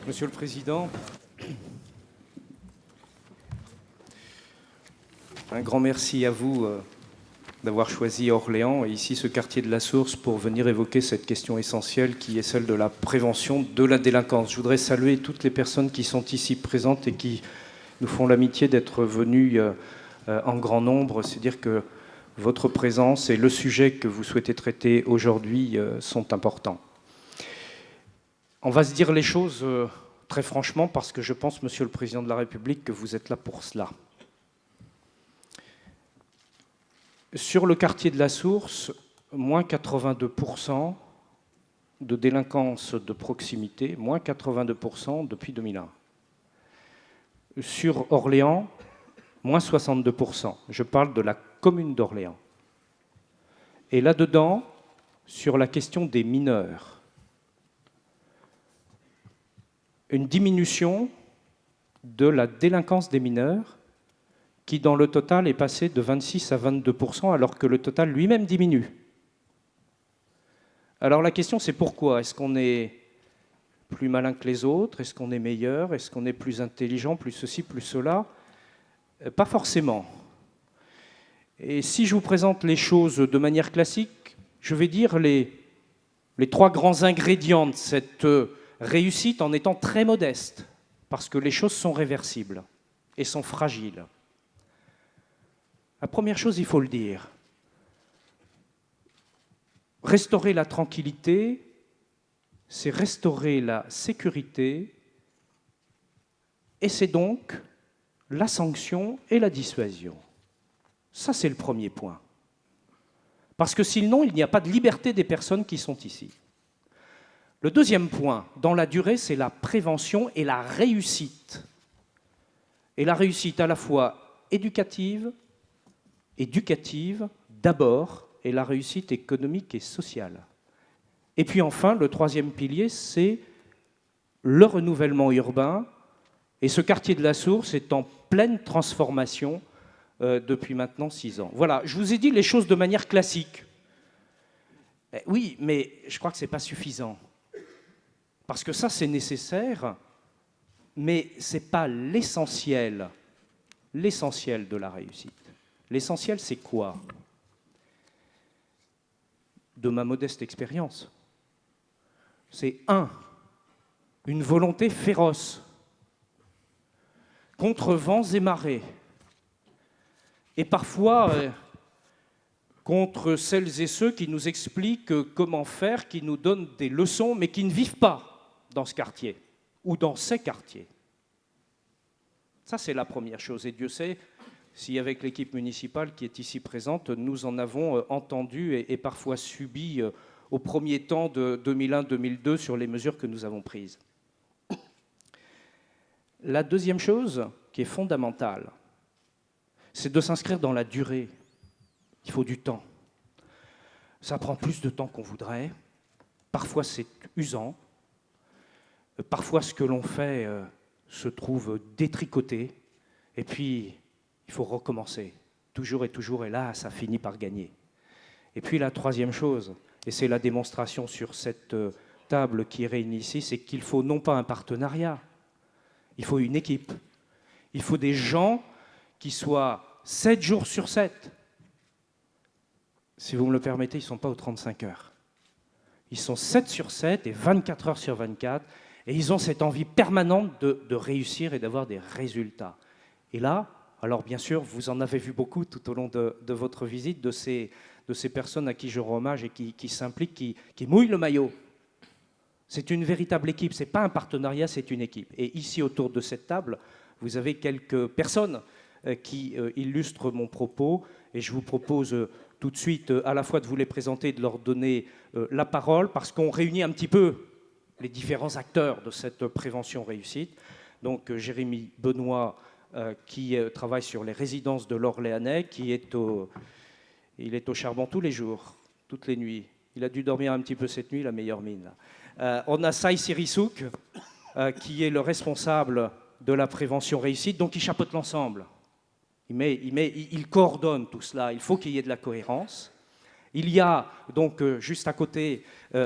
Monsieur le Président, un grand merci à vous d'avoir choisi Orléans et ici ce quartier de la Source pour venir évoquer cette question essentielle qui est celle de la prévention de la délinquance. Je voudrais saluer toutes les personnes qui sont ici présentes et qui nous font l'amitié d'être venues en grand nombre. C'est dire que votre présence et le sujet que vous souhaitez traiter aujourd'hui sont importants. On va se dire les choses très franchement parce que je pense, Monsieur le Président de la République, que vous êtes là pour cela. Sur le quartier de la Source, moins 82% de délinquance de proximité, moins 82% depuis 2001. Sur Orléans, moins 62%. Je parle de la commune d'Orléans. Et là-dedans, sur la question des mineurs, une diminution de la délinquance des mineurs qui, dans le total, est passée de 26 à 22%, alors que le total lui-même diminue. Alors la question, c'est pourquoi? Est-ce qu'on est plus malin que les autres? Est-ce qu'on est meilleur? Est-ce qu'on est plus intelligent, plus ceci, plus cela? Pas forcément. Et si je vous présente les choses de manière classique, je vais dire les trois grands ingrédients de cette réussite en étant très modeste, parce que les choses sont réversibles et sont fragiles. La première chose, il faut le dire, restaurer la tranquillité, c'est restaurer la sécurité, et c'est donc la sanction et la dissuasion. Ça, c'est le premier point. Parce que sinon, il n'y a pas de liberté des personnes qui sont ici. Le deuxième point, dans la durée, c'est la prévention et la réussite. Et la réussite à la fois éducative d'abord, et la réussite économique et sociale. Et puis enfin, le troisième pilier, c'est le renouvellement urbain. Et ce quartier de la Source est en pleine transformation depuis maintenant 6 ans. Voilà, je vous ai dit les choses de manière classique. Oui, mais je crois que ce n'est pas suffisant. Parce que ça, c'est nécessaire, mais ce n'est pas l'essentiel de la réussite. L'essentiel, c'est quoi? De ma modeste expérience, c'est une volonté féroce, contre vents et marées, et parfois contre celles et ceux qui nous expliquent comment faire, qui nous donnent des leçons, mais qui ne vivent pas dans ce quartier ou dans ces quartiers. Ça, c'est la première chose. Et Dieu sait si, avec l'équipe municipale qui est ici présente, nous en avons entendu et parfois subi au premier temps de 2001-2002 sur les mesures que nous avons prises. La deuxième chose qui est fondamentale, c'est de s'inscrire dans la durée. Il faut du temps. Ça prend plus de temps qu'on voudrait. Parfois, c'est usant. Parfois, ce que l'on fait se trouve détricoté. Et puis, il faut recommencer. Toujours et toujours. Et là, ça finit par gagner. Et puis, la troisième chose, et c'est la démonstration sur cette table qui est réunie ici, c'est qu'il faut non pas un partenariat, il faut une équipe. Il faut des gens qui soient 7 jours sur 7. Si vous me le permettez, ils ne sont pas aux 35 heures. Ils sont 7 sur 7 et 24 heures sur 24. Et ils ont cette envie permanente de réussir et d'avoir des résultats. Et là, alors bien sûr, vous en avez vu beaucoup tout au long de votre visite, de ces personnes à qui je rends hommage et qui s'impliquent, qui mouillent le maillot. C'est une véritable équipe, ce n'est pas un partenariat, c'est une équipe. Et ici, autour de cette table, vous avez quelques personnes qui illustrent mon propos. Et je vous propose tout de suite à la fois de vous les présenter et de leur donner la parole, parce qu'on réunit un petit peu les différents acteurs de cette prévention réussite. Donc Jérémy Benoît, qui travaille sur les résidences de l'Orléanais, il est au charbon tous les jours, toutes les nuits. Il a dû dormir un petit peu cette nuit, la meilleure mine. On a Saï Sirissouk, qui est le responsable de la prévention réussite, donc il chapeaute l'ensemble. Il coordonne tout cela, il faut qu'il y ait de la cohérence. Il y a donc juste à côté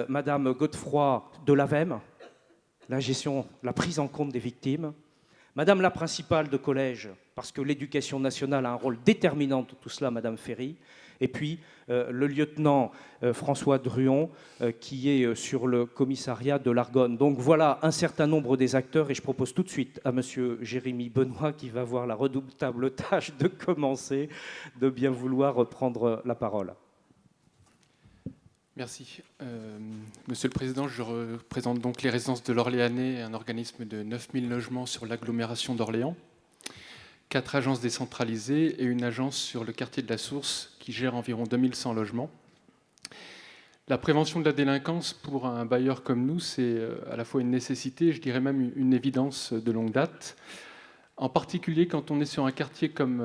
Madame Godefroy de l'AVEM, la gestion, la prise en compte des victimes. Madame la principale de collège, parce que l'éducation nationale a un rôle déterminant dans tout cela, Madame Ferry. Et puis le lieutenant François Druon, qui est sur le commissariat de l'Argonne. Donc voilà un certain nombre des acteurs, et je propose tout de suite à Monsieur Jérémy Benoît, qui va avoir la redoutable tâche de commencer, de bien vouloir prendre la parole. Merci. Monsieur le Président, je représente donc les résidences de l'Orléanais, un organisme de 9000 logements sur l'agglomération d'Orléans, 4 agences décentralisées et une agence sur le quartier de la Source qui gère environ 2100 logements. La prévention de la délinquance pour un bailleur comme nous, c'est à la fois une nécessité, je dirais même une évidence de longue date, en particulier quand on est sur un quartier comme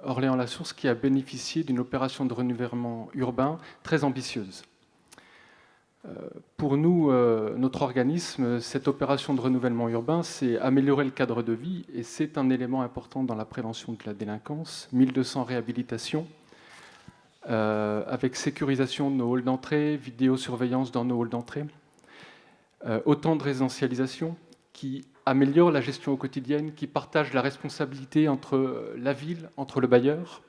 Orléans-la-Source qui a bénéficié d'une opération de renouvellement urbain très ambitieuse. Pour nous, notre organisme, cette opération de renouvellement urbain, c'est améliorer le cadre de vie et c'est un élément important dans la prévention de la délinquance. 1200 réhabilitations, avec sécurisation de nos halls d'entrée, vidéosurveillance dans nos halls d'entrée, autant de résidentialisation qui améliore la gestion au quotidien, qui partage la responsabilité entre la ville, entre le bailleur,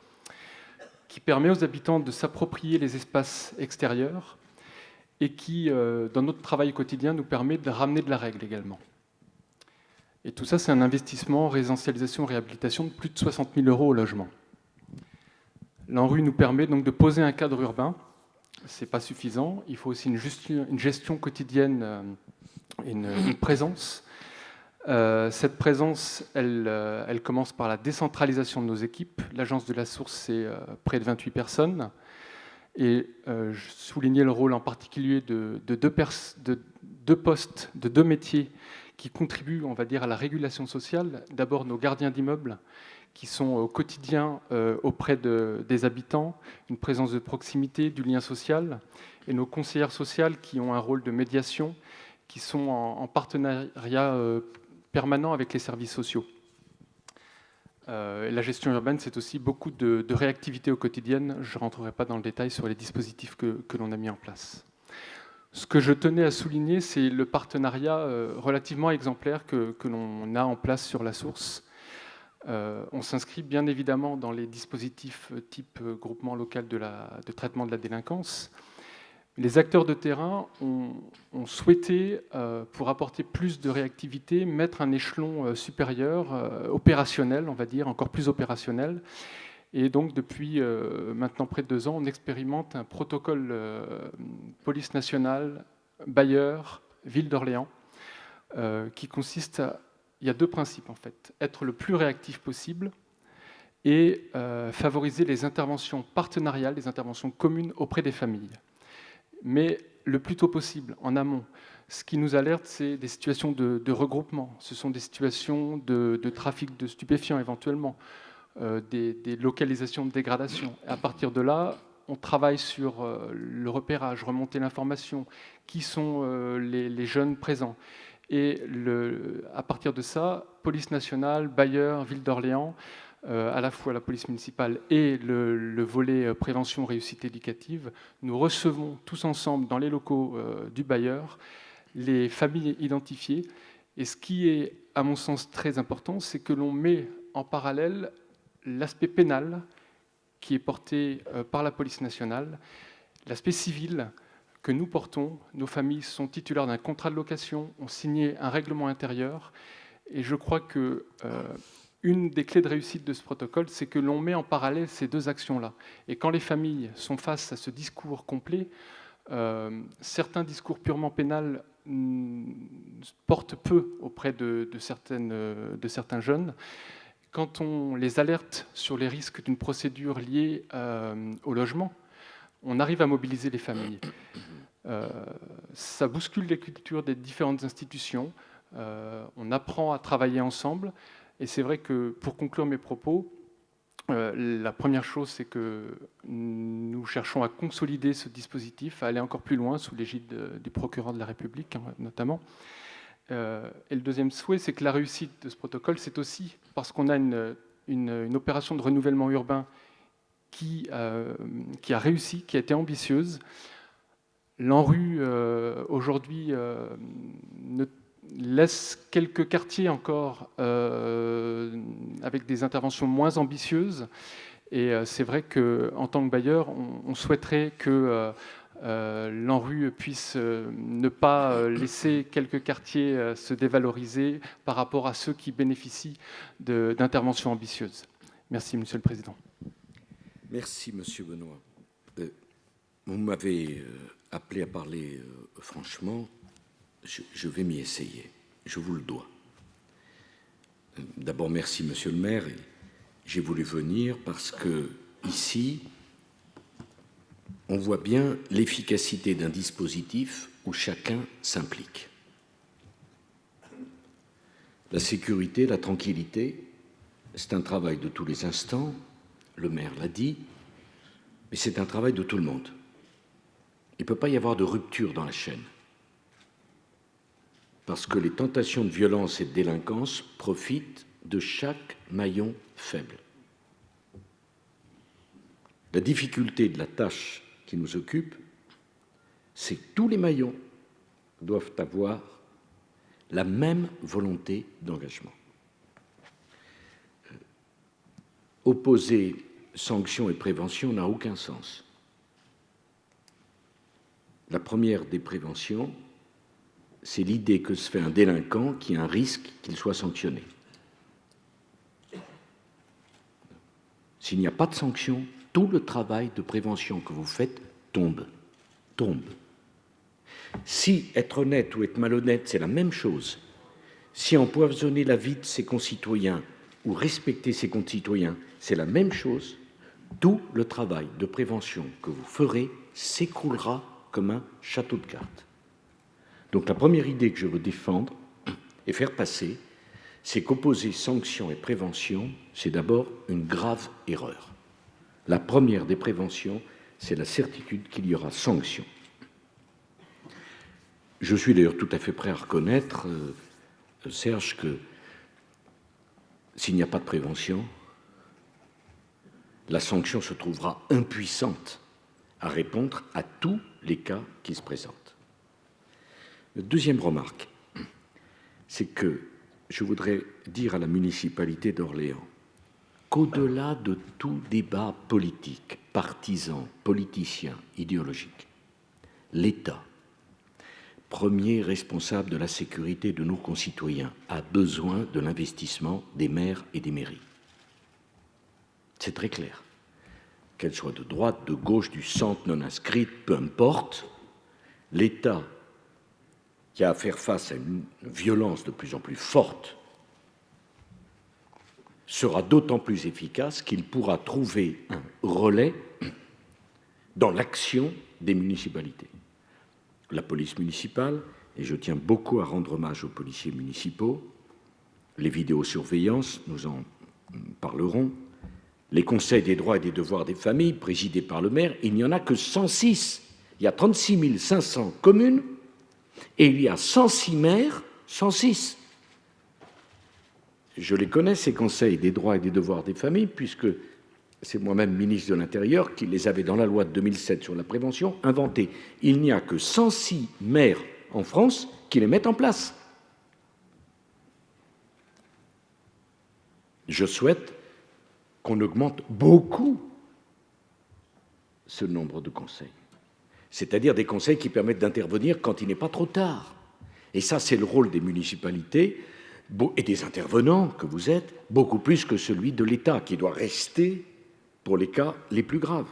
qui permet aux habitants de s'approprier les espaces extérieurs, et qui, dans notre travail quotidien, nous permet de ramener de la règle également. Et tout ça, c'est un investissement, résidentialisation, réhabilitation de plus de 60 000 € au logement. L'ANRU nous permet donc de poser un cadre urbain. Ce n'est pas suffisant. Il faut aussi une gestion quotidienne, une présence. Cette présence, elle commence par la décentralisation de nos équipes. L'agence de la Source, c'est près de 28 personnes. Et je soulignais le rôle en particulier de deux postes, de 2 métiers qui contribuent, on va dire, à la régulation sociale. D'abord, nos gardiens d'immeubles, qui sont au quotidien auprès des habitants, une présence de proximité, du lien social, et nos conseillères sociales qui ont un rôle de médiation, qui sont en partenariat permanent avec les services sociaux. La gestion urbaine, c'est aussi beaucoup de réactivité au quotidien. Je ne rentrerai pas dans le détail sur les dispositifs que l'on a mis en place. Ce que je tenais à souligner, c'est le partenariat relativement exemplaire que l'on a en place sur la Source. On s'inscrit bien évidemment dans les dispositifs type groupement local de traitement de la délinquance. Les acteurs de terrain ont souhaité, pour apporter plus de réactivité, mettre un échelon supérieur, opérationnel, on va dire, encore plus opérationnel. Et donc, depuis maintenant près de 2 ans, on expérimente un protocole police nationale, bailleur, ville d'Orléans, qui consiste à... Il y a 2 principes, en fait. Être le plus réactif possible et favoriser les interventions partenariales, les interventions communes auprès des familles. Mais le plus tôt possible, en amont. Ce qui nous alerte, c'est des situations de regroupement. Ce sont des situations de trafic de stupéfiants éventuellement, des localisations de dégradation. Et à partir de là, on travaille sur le repérage, remonter l'information, qui sont les jeunes présents. Et à partir de ça, police nationale, bailleur, ville d'Orléans, à la fois la police municipale et le volet prévention réussite éducative, nous recevons tous ensemble dans les locaux du bailleur les familles identifiées. Et ce qui est, à mon sens, très important, c'est que l'on met en parallèle l'aspect pénal qui est porté par la police nationale, l'aspect civil que nous portons. Nos familles sont titulaires d'un contrat de location, ont signé un règlement intérieur. Et je crois que... une des clés de réussite de ce protocole, c'est que l'on met en parallèle ces 2 actions-là. Et quand les familles sont face à ce discours complet, certains discours purement pénals portent peu auprès de certains jeunes. Quand on les alerte sur les risques d'une procédure liée au logement, on arrive à mobiliser les familles. Ça bouscule les cultures des différentes institutions. On apprend à travailler ensemble. Et c'est vrai que, pour conclure mes propos, la première chose, c'est que nous cherchons à consolider ce dispositif, à aller encore plus loin, sous l'égide du procureur de la République, notamment. Et le deuxième souhait, c'est que la réussite de ce protocole, c'est aussi parce qu'on a une opération de renouvellement urbain qui a réussi, qui a été ambitieuse. L'ANRU, aujourd'hui, laisse quelques quartiers encore avec des interventions moins ambitieuses. Et c'est vrai qu'en tant que bailleur, on souhaiterait que l'ANRU puisse ne pas laisser quelques quartiers se dévaloriser par rapport à ceux qui bénéficient d'interventions ambitieuses. Merci, Monsieur le Président. Merci, Monsieur Benoît. Vous m'avez appelé à parler franchement. Je vais m'y essayer. Je vous le dois. D'abord, merci, Monsieur le maire. J'ai voulu venir parce que, ici, on voit bien l'efficacité d'un dispositif où chacun s'implique. La sécurité, la tranquillité, c'est un travail de tous les instants, le maire l'a dit, mais c'est un travail de tout le monde. Il ne peut pas y avoir de rupture dans la chaîne, parce que les tentations de violence et de délinquance profitent de chaque maillon faible. La difficulté de la tâche qui nous occupe, c'est que tous les maillons doivent avoir la même volonté d'engagement. Opposer sanctions et prévention n'a aucun sens. La première des préventions, c'est l'idée que se fait un délinquant qui a un risque qu'il soit sanctionné. S'il n'y a pas de sanction, tout le travail de prévention que vous faites tombe. Si être honnête ou être malhonnête, c'est la même chose, si empoisonner la vie de ses concitoyens ou respecter ses concitoyens, c'est la même chose, tout le travail de prévention que vous ferez s'écroulera comme un château de cartes. Donc la première idée que je veux défendre et faire passer, c'est qu'opposer sanction et prévention, c'est d'abord une grave erreur. La première des préventions, c'est la certitude qu'il y aura sanction. Je suis d'ailleurs tout à fait prêt à reconnaître, Serge, que s'il n'y a pas de prévention, la sanction se trouvera impuissante à répondre à tous les cas qui se présentent. Deuxième remarque, c'est que je voudrais dire à la municipalité d'Orléans qu'au-delà de tout débat politique, partisan, politicien, idéologique, l'État, premier responsable de la sécurité de nos concitoyens, a besoin de l'investissement des maires et des mairies. C'est très clair. Qu'elles soient de droite, de gauche, du centre, non inscrites, peu importe, l'État qui a à faire face à une violence de plus en plus forte sera d'autant plus efficace qu'il pourra trouver un relais dans l'action des municipalités. La police municipale, et je tiens beaucoup à rendre hommage aux policiers municipaux, les vidéosurveillances, nous en parlerons, les conseils des droits et des devoirs des familles, présidés par le maire, il n'y en a que 106. Il y a 36 500 communes et il y a 106 maires, 106. Je les connais, ces conseils des droits et des devoirs des familles, puisque c'est moi-même ministre de l'Intérieur qui les avait, dans la loi de 2007 sur la prévention, inventés. Il n'y a que 106 maires en France qui les mettent en place. Je souhaite qu'on augmente beaucoup ce nombre de conseils, c'est-à-dire des conseils qui permettent d'intervenir quand il n'est pas trop tard. Et ça, c'est le rôle des municipalités et des intervenants que vous êtes, beaucoup plus que celui de l'État, qui doit rester pour les cas les plus graves.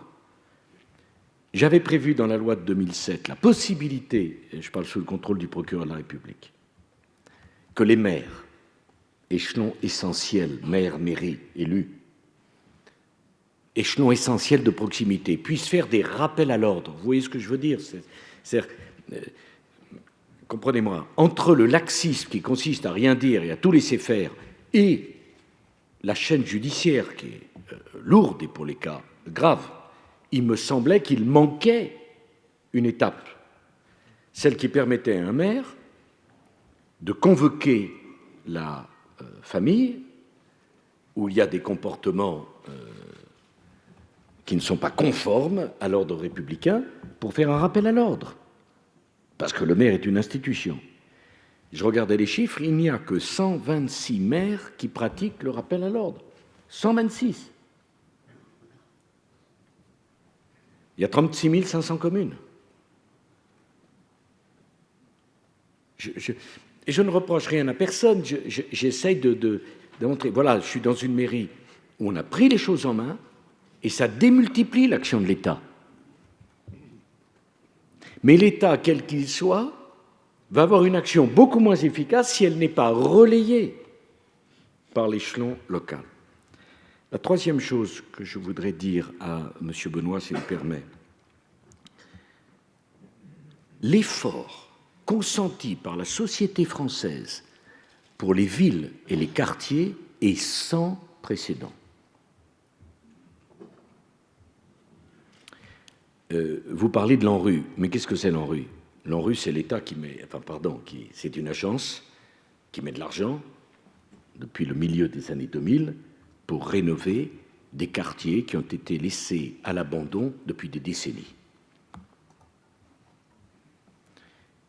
J'avais prévu dans la loi de 2007 la possibilité, et je parle sous le contrôle du procureur de la République, que les maires, échelon essentiel, maire, mairie, élus, échelon essentiel de proximité, puissent faire des rappels à l'ordre. Vous voyez ce que je veux dire ? Comprenez-moi, entre le laxisme qui consiste à rien dire et à tout laisser faire, et la chaîne judiciaire qui est lourde et pour les cas graves, il me semblait qu'il manquait une étape, celle qui permettait à un maire de convoquer la famille où il y a des comportements qui ne sont pas conformes à l'ordre républicain pour faire un rappel à l'ordre, parce que le maire est une institution. Je regardais les chiffres, il n'y a que 126 maires qui pratiquent le rappel à l'ordre. 126. Il y a 36 500 communes. Je ne reproche rien à personne, j'essaye de montrer. Voilà, je suis dans une mairie où on a pris les choses en main et ça démultiplie l'action de l'État. Mais l'État, quel qu'il soit, va avoir une action beaucoup moins efficace si elle n'est pas relayée par l'échelon local. La troisième chose que je voudrais dire à M. Benoît, s'il me permet, l'effort consenti par la société française pour les villes et les quartiers est sans précédent. Vous parlez de l'ANRU, mais qu'est-ce que c'est l'ANRU? L'ANRU, c'est l'État c'est une agence qui met de l'argent depuis le milieu des années 2000 pour rénover des quartiers qui ont été laissés à l'abandon depuis des décennies.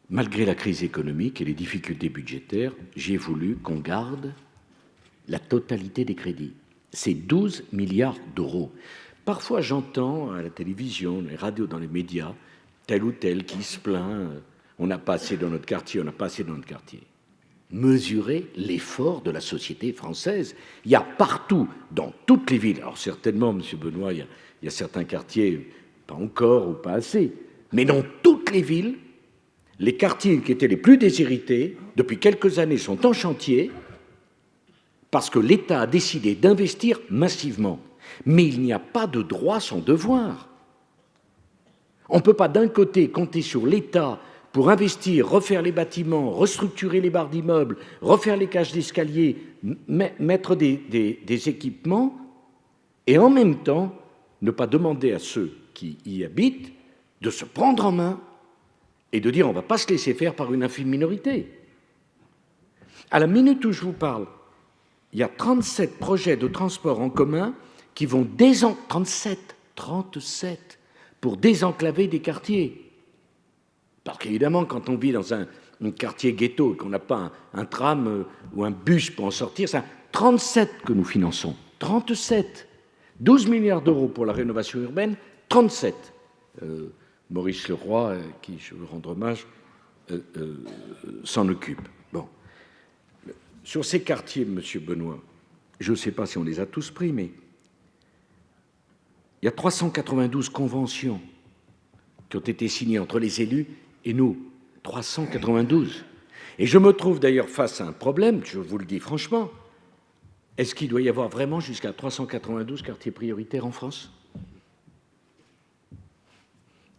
Malgré la crise économique et les difficultés budgétaires, j'ai voulu qu'on garde la totalité des crédits. C'est 12 milliards d'euros. Parfois, j'entends à la télévision, les radios, dans les médias, tel ou tel qui se plaint, on n'a pas assez dans notre quartier, on n'a pas assez dans notre quartier. Mesurez l'effort de la société française. Il y a partout, dans toutes les villes, alors certainement, M. Benoît, il y a certains quartiers, pas encore ou pas assez, mais dans toutes les villes, les quartiers qui étaient les plus déshérités, depuis quelques années, sont en chantier parce que l'État a décidé d'investir massivement. Mais il n'y a pas de droit sans devoir. On ne peut pas d'un côté compter sur l'État pour investir, refaire les bâtiments, restructurer les barres d'immeubles, refaire les cages d'escalier, mettre des équipements, et en même temps ne pas demander à ceux qui y habitent de se prendre en main et de dire on ne va pas se laisser faire par une infime minorité. À la minute où je vous parle, il y a 37 projets de transport en commun qui vont 37 pour désenclaver des quartiers. Parce qu'évidemment, quand on vit dans un quartier ghetto et qu'on n'a pas un tram ou un bus pour en sortir, c'est 37 que nous finançons. 37. 12 milliards d'euros pour la rénovation urbaine, 37. Maurice Leroy, qui je veux rendre hommage, s'en occupe. Bon. Sur ces quartiers, M. Benoît, je ne sais pas si on les a tous pris, mais il y a 392 conventions qui ont été signées entre les élus et nous. 392. Et je me trouve d'ailleurs face à un problème, je vous le dis franchement. Est-ce qu'il doit y avoir vraiment jusqu'à 392 quartiers prioritaires en France?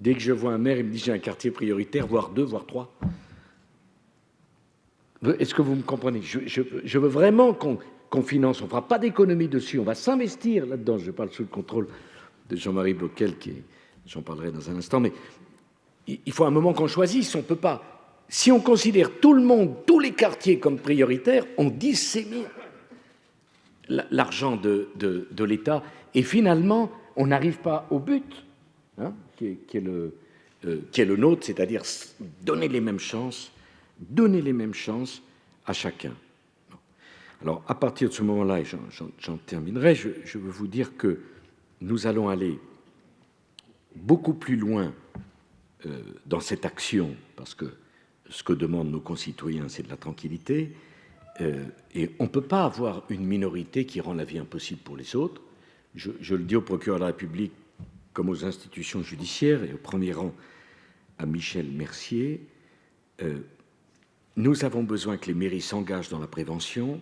Dès que je vois un maire, il me dit j'ai un quartier prioritaire, voire 2, voire 3. Est-ce que vous me comprenez? Je veux vraiment qu'on finance, on ne fera pas d'économie dessus, on va s'investir là-dedans. Je parle sous le contrôle de Jean-Marie Bockel, j'en parlerai dans un instant, mais il faut un moment qu'on choisisse, on ne peut pas. Si on considère tout le monde, tous les quartiers comme prioritaires, on dissémine l'argent de l'État et finalement, on n'arrive pas au but, hein, qui est le nôtre, c'est-à-dire donner les mêmes chances à chacun. Alors, à partir de ce moment-là, et j'en terminerai, je veux vous dire que nous allons aller beaucoup plus loin dans cette action, parce que ce que demandent nos concitoyens, c'est de la tranquillité, et on ne peut pas avoir une minorité qui rend la vie impossible pour les autres. Je le dis au procureur de la République comme aux institutions judiciaires, et au premier rang à Michel Mercier, nous avons besoin que les mairies s'engagent dans la prévention,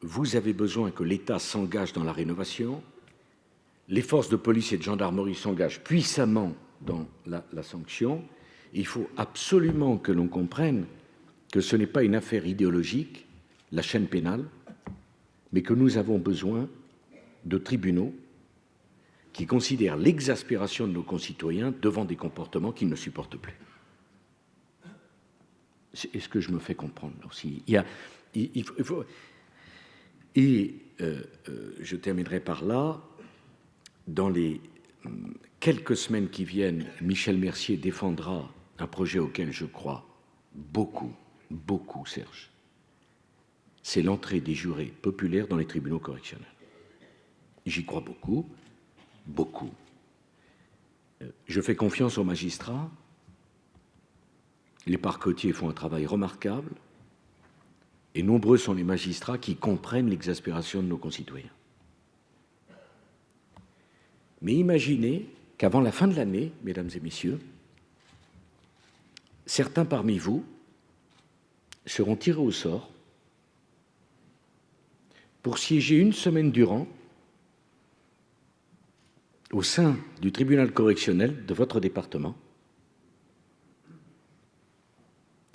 vous avez besoin que l'État s'engage dans la rénovation, les forces de police et de gendarmerie s'engagent puissamment dans la sanction. Il faut absolument que l'on comprenne que ce n'est pas une affaire idéologique, la chaîne pénale, mais que nous avons besoin de tribunaux qui considèrent l'exaspération de nos concitoyens devant des comportements qu'ils ne supportent plus. Est-ce que je me fais comprendre aussi? Je terminerai par là. Dans les quelques semaines qui viennent, Michel Mercier défendra un projet auquel je crois beaucoup, beaucoup, Serge, c'est l'entrée des jurés populaires dans les tribunaux correctionnels. J'y crois beaucoup, beaucoup. Je fais confiance aux magistrats. Les parquetiers font un travail remarquable et nombreux sont les magistrats qui comprennent l'exaspération de nos concitoyens. Mais imaginez qu'avant la fin de l'année, mesdames et messieurs, certains parmi vous seront tirés au sort pour siéger une semaine durant au sein du tribunal correctionnel de votre département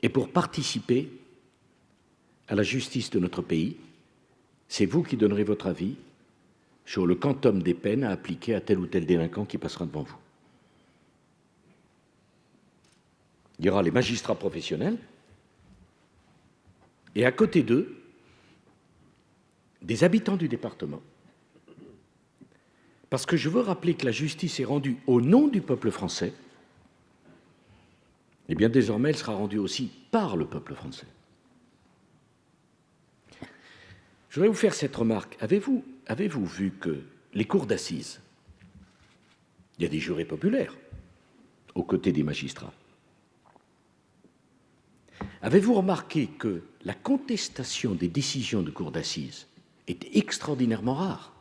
et pour participer à la justice de notre pays. C'est vous qui donnerez votre avis sur le quantum des peines à appliquer à tel ou tel délinquant qui passera devant vous. Il y aura les magistrats professionnels et à côté d'eux, des habitants du département. Parce que je veux rappeler que la justice est rendue au nom du peuple français, et bien désormais elle sera rendue aussi par le peuple français. Je voudrais vous faire cette remarque. Avez-vous vu que les cours d'assises, il y a des jurés populaires aux côtés des magistrats? Avez-vous remarqué que la contestation des décisions de cours d'assises est extraordinairement rare?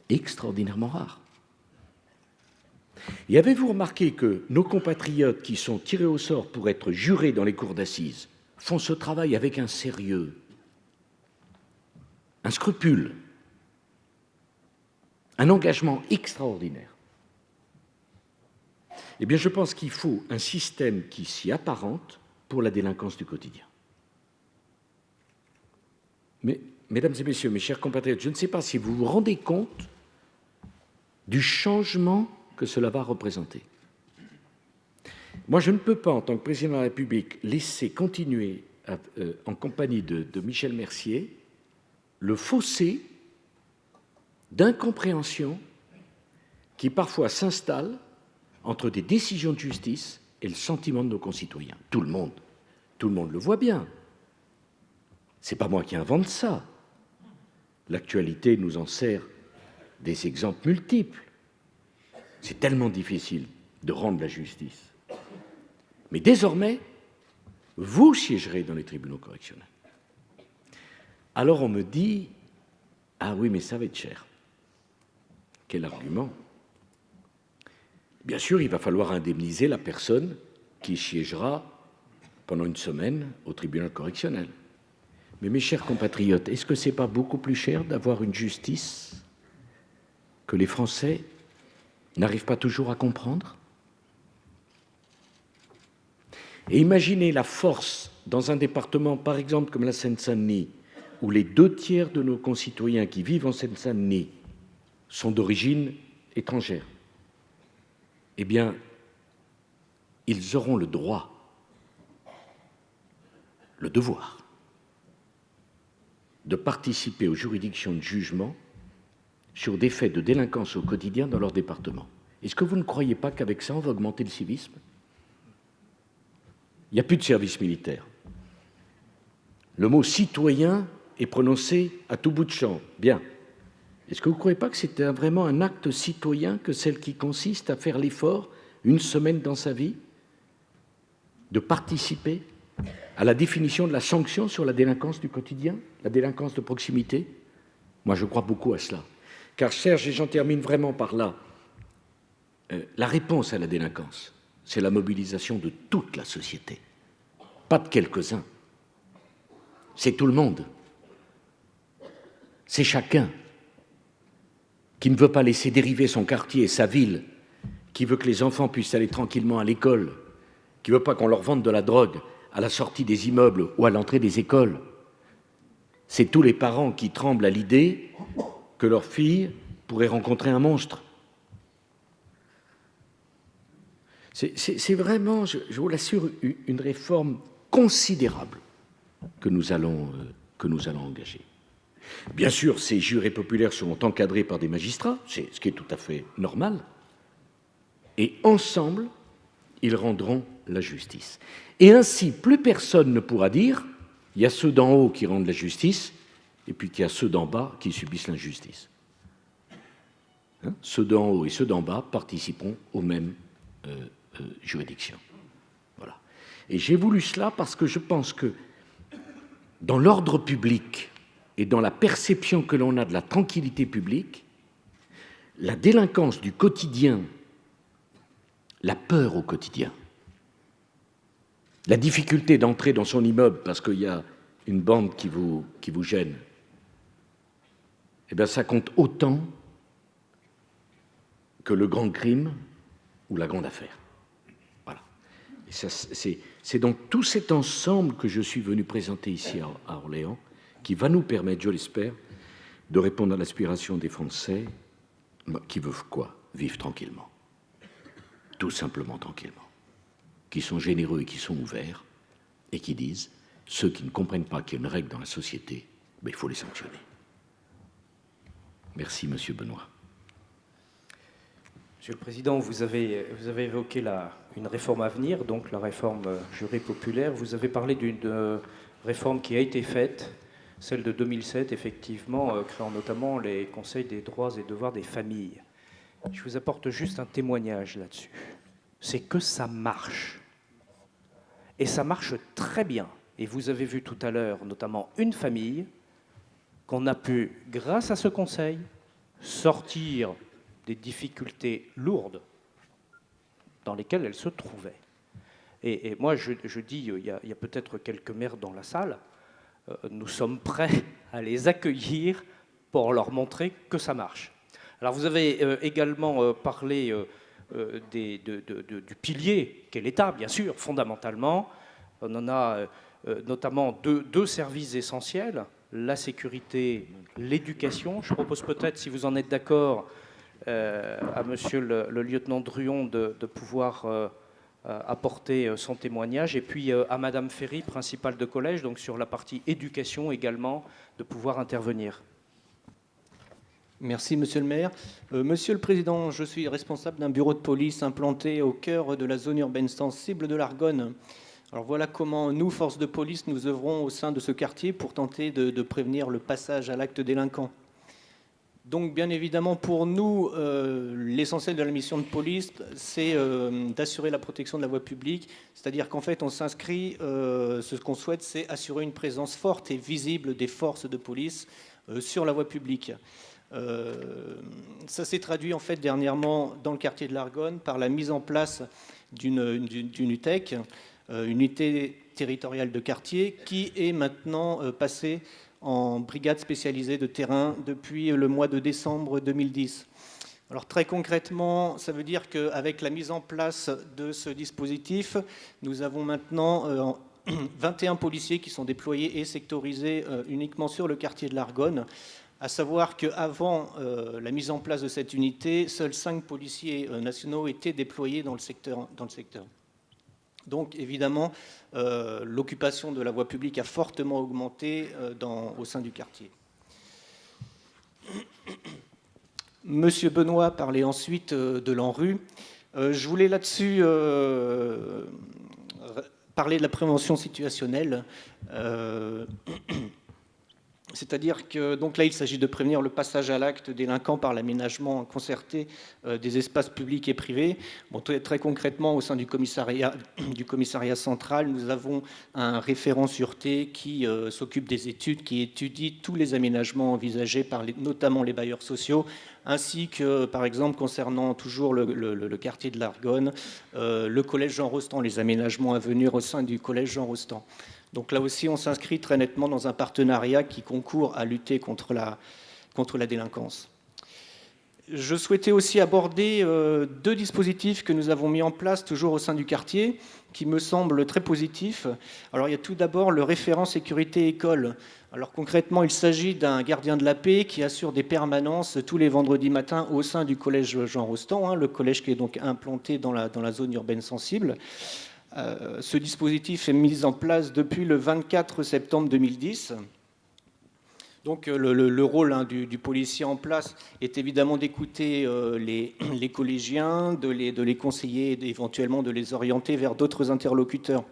Extraordinairement rare. Et avez-vous remarqué que nos compatriotes qui sont tirés au sort pour être jurés dans les cours d'assises font ce travail avec un sérieux, un scrupule, un engagement extraordinaire? Eh bien, je pense qu'il faut un système qui s'y apparente pour la délinquance du quotidien. Mais, mesdames et messieurs, mes chers compatriotes, je ne sais pas si vous vous rendez compte du changement que cela va représenter. Moi, je ne peux pas, en tant que président de la République, laisser continuer, en compagnie de Michel Mercier, le fossé d'incompréhension qui parfois s'installe entre des décisions de justice et le sentiment de nos concitoyens. Tout le monde le voit bien. Ce n'est pas moi qui invente ça. L'actualité nous en sert des exemples multiples. C'est tellement difficile de rendre la justice. Mais désormais, vous siégerez dans les tribunaux correctionnels. Alors on me dit, ah oui, mais ça va être cher. Quel argument? Bien sûr, il va falloir indemniser la personne qui siégera pendant une semaine au tribunal correctionnel. Mais mes chers compatriotes, est-ce que ce n'est pas beaucoup plus cher d'avoir une justice que les Français n'arrivent pas toujours à comprendre? Et imaginez la force dans un département, par exemple, comme la Seine-Saint-Denis, où les 2/3 de nos concitoyens qui vivent en Seine-Saint-Denis sont d'origine étrangère. Eh bien, ils auront le droit, le devoir, de participer aux juridictions de jugement sur des faits de délinquance au quotidien dans leur département. Est-ce que vous ne croyez pas qu'avec ça, on va augmenter le civisme? Il n'y a plus de service militaire. Le mot citoyen est prononcé à tout bout de champ. Bien. Est-ce que vous ne croyez pas que c'est vraiment un acte citoyen que celle qui consiste à faire l'effort, une semaine dans sa vie, de participer à la définition de la sanction sur la délinquance du quotidien, la délinquance de proximité? Moi, je crois beaucoup à cela. Car, Serge, et j'en termine vraiment par là, la réponse à la délinquance, c'est la mobilisation de toute la société, pas de quelques-uns. C'est tout le monde. C'est chacun qui ne veut pas laisser dériver son quartier, sa ville, qui veut que les enfants puissent aller tranquillement à l'école, qui ne veut pas qu'on leur vende de la drogue à la sortie des immeubles ou à l'entrée des écoles. C'est tous les parents qui tremblent à l'idée que leur fille pourrait rencontrer un monstre. C'est vraiment, je vous l'assure, une réforme considérable que nous allons engager. Bien sûr, ces jurés populaires seront encadrés par des magistrats, c'est ce qui est tout à fait normal, et ensemble, ils rendront la justice. Et ainsi, plus personne ne pourra dire il y a ceux d'en haut qui rendent la justice et puis qu'il y a ceux d'en bas qui subissent l'injustice. Ceux d'en haut et ceux d'en bas participeront aux mêmes juridictions. Voilà. Et j'ai voulu cela parce que je pense que dans l'ordre public et dans la perception que l'on a de la tranquillité publique, la délinquance du quotidien, la peur au quotidien, la difficulté d'entrer dans son immeuble parce qu'il y a une bande qui vous gêne, eh bien ça compte autant que le grand crime ou la grande affaire. Voilà. Et ça, c'est donc tout cet ensemble que je suis venu présenter ici à Orléans qui va nous permettre, je l'espère, de répondre à l'aspiration des Français qui veulent quoi? Vivre tranquillement. Tout simplement tranquillement. Qui sont généreux et qui sont ouverts et qui disent, ceux qui ne comprennent pas qu'il y a une règle dans la société, ben, il faut les sanctionner. Merci, Monsieur Benoît. Monsieur le Président, vous avez évoqué une réforme à venir, donc la réforme jurée populaire. Vous avez parlé d'une réforme qui a été faite, celle de 2007, effectivement, créant notamment les conseils des droits et devoirs des familles. Je vous apporte juste un témoignage là-dessus. C'est que ça marche. Et ça marche très bien. Et vous avez vu tout à l'heure, notamment une famille, qu'on a pu, grâce à ce conseil, sortir des difficultés lourdes dans lesquelles elle se trouvait. Et moi, je dis, il y a peut-être quelques maires dans la salle, nous sommes prêts à les accueillir pour leur montrer que ça marche. Alors vous avez également parlé du pilier qu'est l'État, bien sûr, fondamentalement. On en a notamment deux services essentiels, la sécurité, l'éducation. Je propose peut-être, si vous en êtes d'accord, à monsieur le lieutenant Druon de pouvoir apporter son témoignage, et puis à madame Ferry, principale de collège, donc sur la partie éducation également, de pouvoir intervenir. Merci, Monsieur le maire. Monsieur le Président, je suis responsable d'un bureau de police implanté au cœur de la zone urbaine sensible de l'Argonne. Alors voilà comment nous, forces de police, nous œuvrons au sein de ce quartier pour tenter de prévenir le passage à l'acte délinquant. Donc bien évidemment pour nous, l'essentiel de la mission de police, c'est d'assurer la protection de la voie publique, c'est-à-dire qu'en fait on s'inscrit, ce qu'on souhaite, c'est assurer une présence forte et visible des forces de police sur la voie publique. Ça s'est traduit en fait dernièrement dans le quartier de l'Argonne par la mise en place d'une UTEC, une unité territoriale de quartier, qui est maintenant passée en brigade spécialisée de terrain depuis le mois de décembre 2010. Alors très concrètement, ça veut dire qu'avec la mise en place de ce dispositif, nous avons maintenant 21 policiers qui sont déployés et sectorisés uniquement sur le quartier de l'Argonne, à savoir qu'avant la mise en place de cette unité, seuls 5 policiers nationaux étaient déployés dans le secteur. Donc évidemment, l'occupation de la voie publique a fortement augmenté au sein du quartier. Monsieur Benoît parlait ensuite de l'ANRU. Je voulais là-dessus parler de la prévention situationnelle. C'est-à-dire que donc là, il s'agit de prévenir le passage à l'acte délinquant par l'aménagement concerté des espaces publics et privés. Bon, très concrètement, au sein du commissariat central, nous avons un référent sûreté qui s'occupe des études, qui étudie tous les aménagements envisagés par notamment les bailleurs sociaux, ainsi que, par exemple, concernant toujours le quartier de l'Argonne, le collège Jean Rostand, les aménagements à venir au sein du collège Jean Rostand. Donc là aussi, on s'inscrit très nettement dans un partenariat qui concourt à lutter contre la délinquance. Je souhaitais aussi aborder 2 dispositifs que nous avons mis en place toujours au sein du quartier, qui me semblent très positifs. Alors il y a tout d'abord le référent sécurité école. Alors concrètement, il s'agit d'un gardien de la paix qui assure des permanences tous les vendredis matins au sein du collège Jean Rostand, le collège qui est donc implanté dans la zone urbaine sensible. Ce dispositif est mis en place depuis le 24 septembre 2010. Donc le rôle du policier en place est évidemment d'écouter les collégiens, de les conseiller et éventuellement de les orienter vers d'autres interlocuteurs.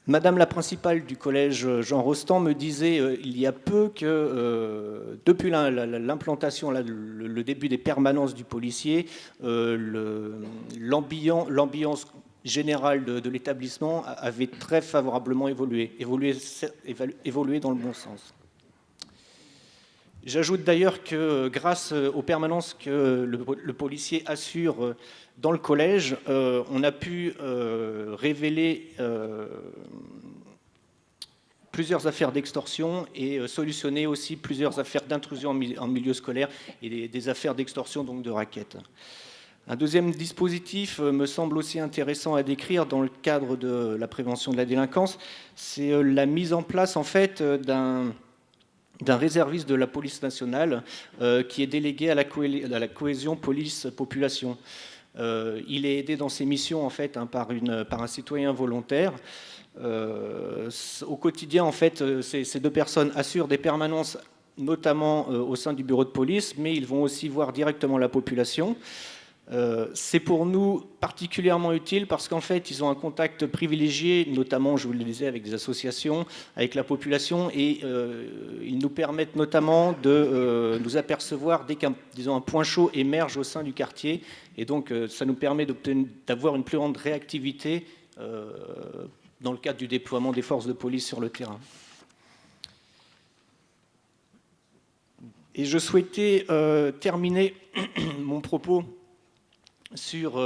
Madame la principale du collège Jean Rostand me disait il y a peu que depuis l'implantation, le début des permanences du policier, l'ambiance générale de l'établissement avait très favorablement évolué dans le bon sens. J'ajoute d'ailleurs que grâce aux permanences que le policier assure dans le collège, on a pu révéler plusieurs affaires d'extorsion et solutionner aussi plusieurs affaires d'intrusion en milieu scolaire et des affaires d'extorsion, donc de raquettes. Un deuxième dispositif me semble aussi intéressant à décrire dans le cadre de la prévention de la délinquance, c'est la mise en place en fait d'un réserviste de la police nationale qui est délégué à la cohésion police-population. Il est aidé dans ses missions en fait par un citoyen volontaire. Au quotidien, en fait, ces deux personnes assurent des permanences, notamment au sein du bureau de police, mais ils vont aussi voir directement la population. C'est pour nous particulièrement utile parce qu'en fait, ils ont un contact privilégié, notamment, je vous le disais, avec des associations, avec la population, et ils nous permettent notamment de nous apercevoir dès qu'un point chaud émerge au sein du quartier, et donc ça nous permet d'avoir une plus grande réactivité dans le cadre du déploiement des forces de police sur le terrain. Et je souhaitais terminer mon propos sur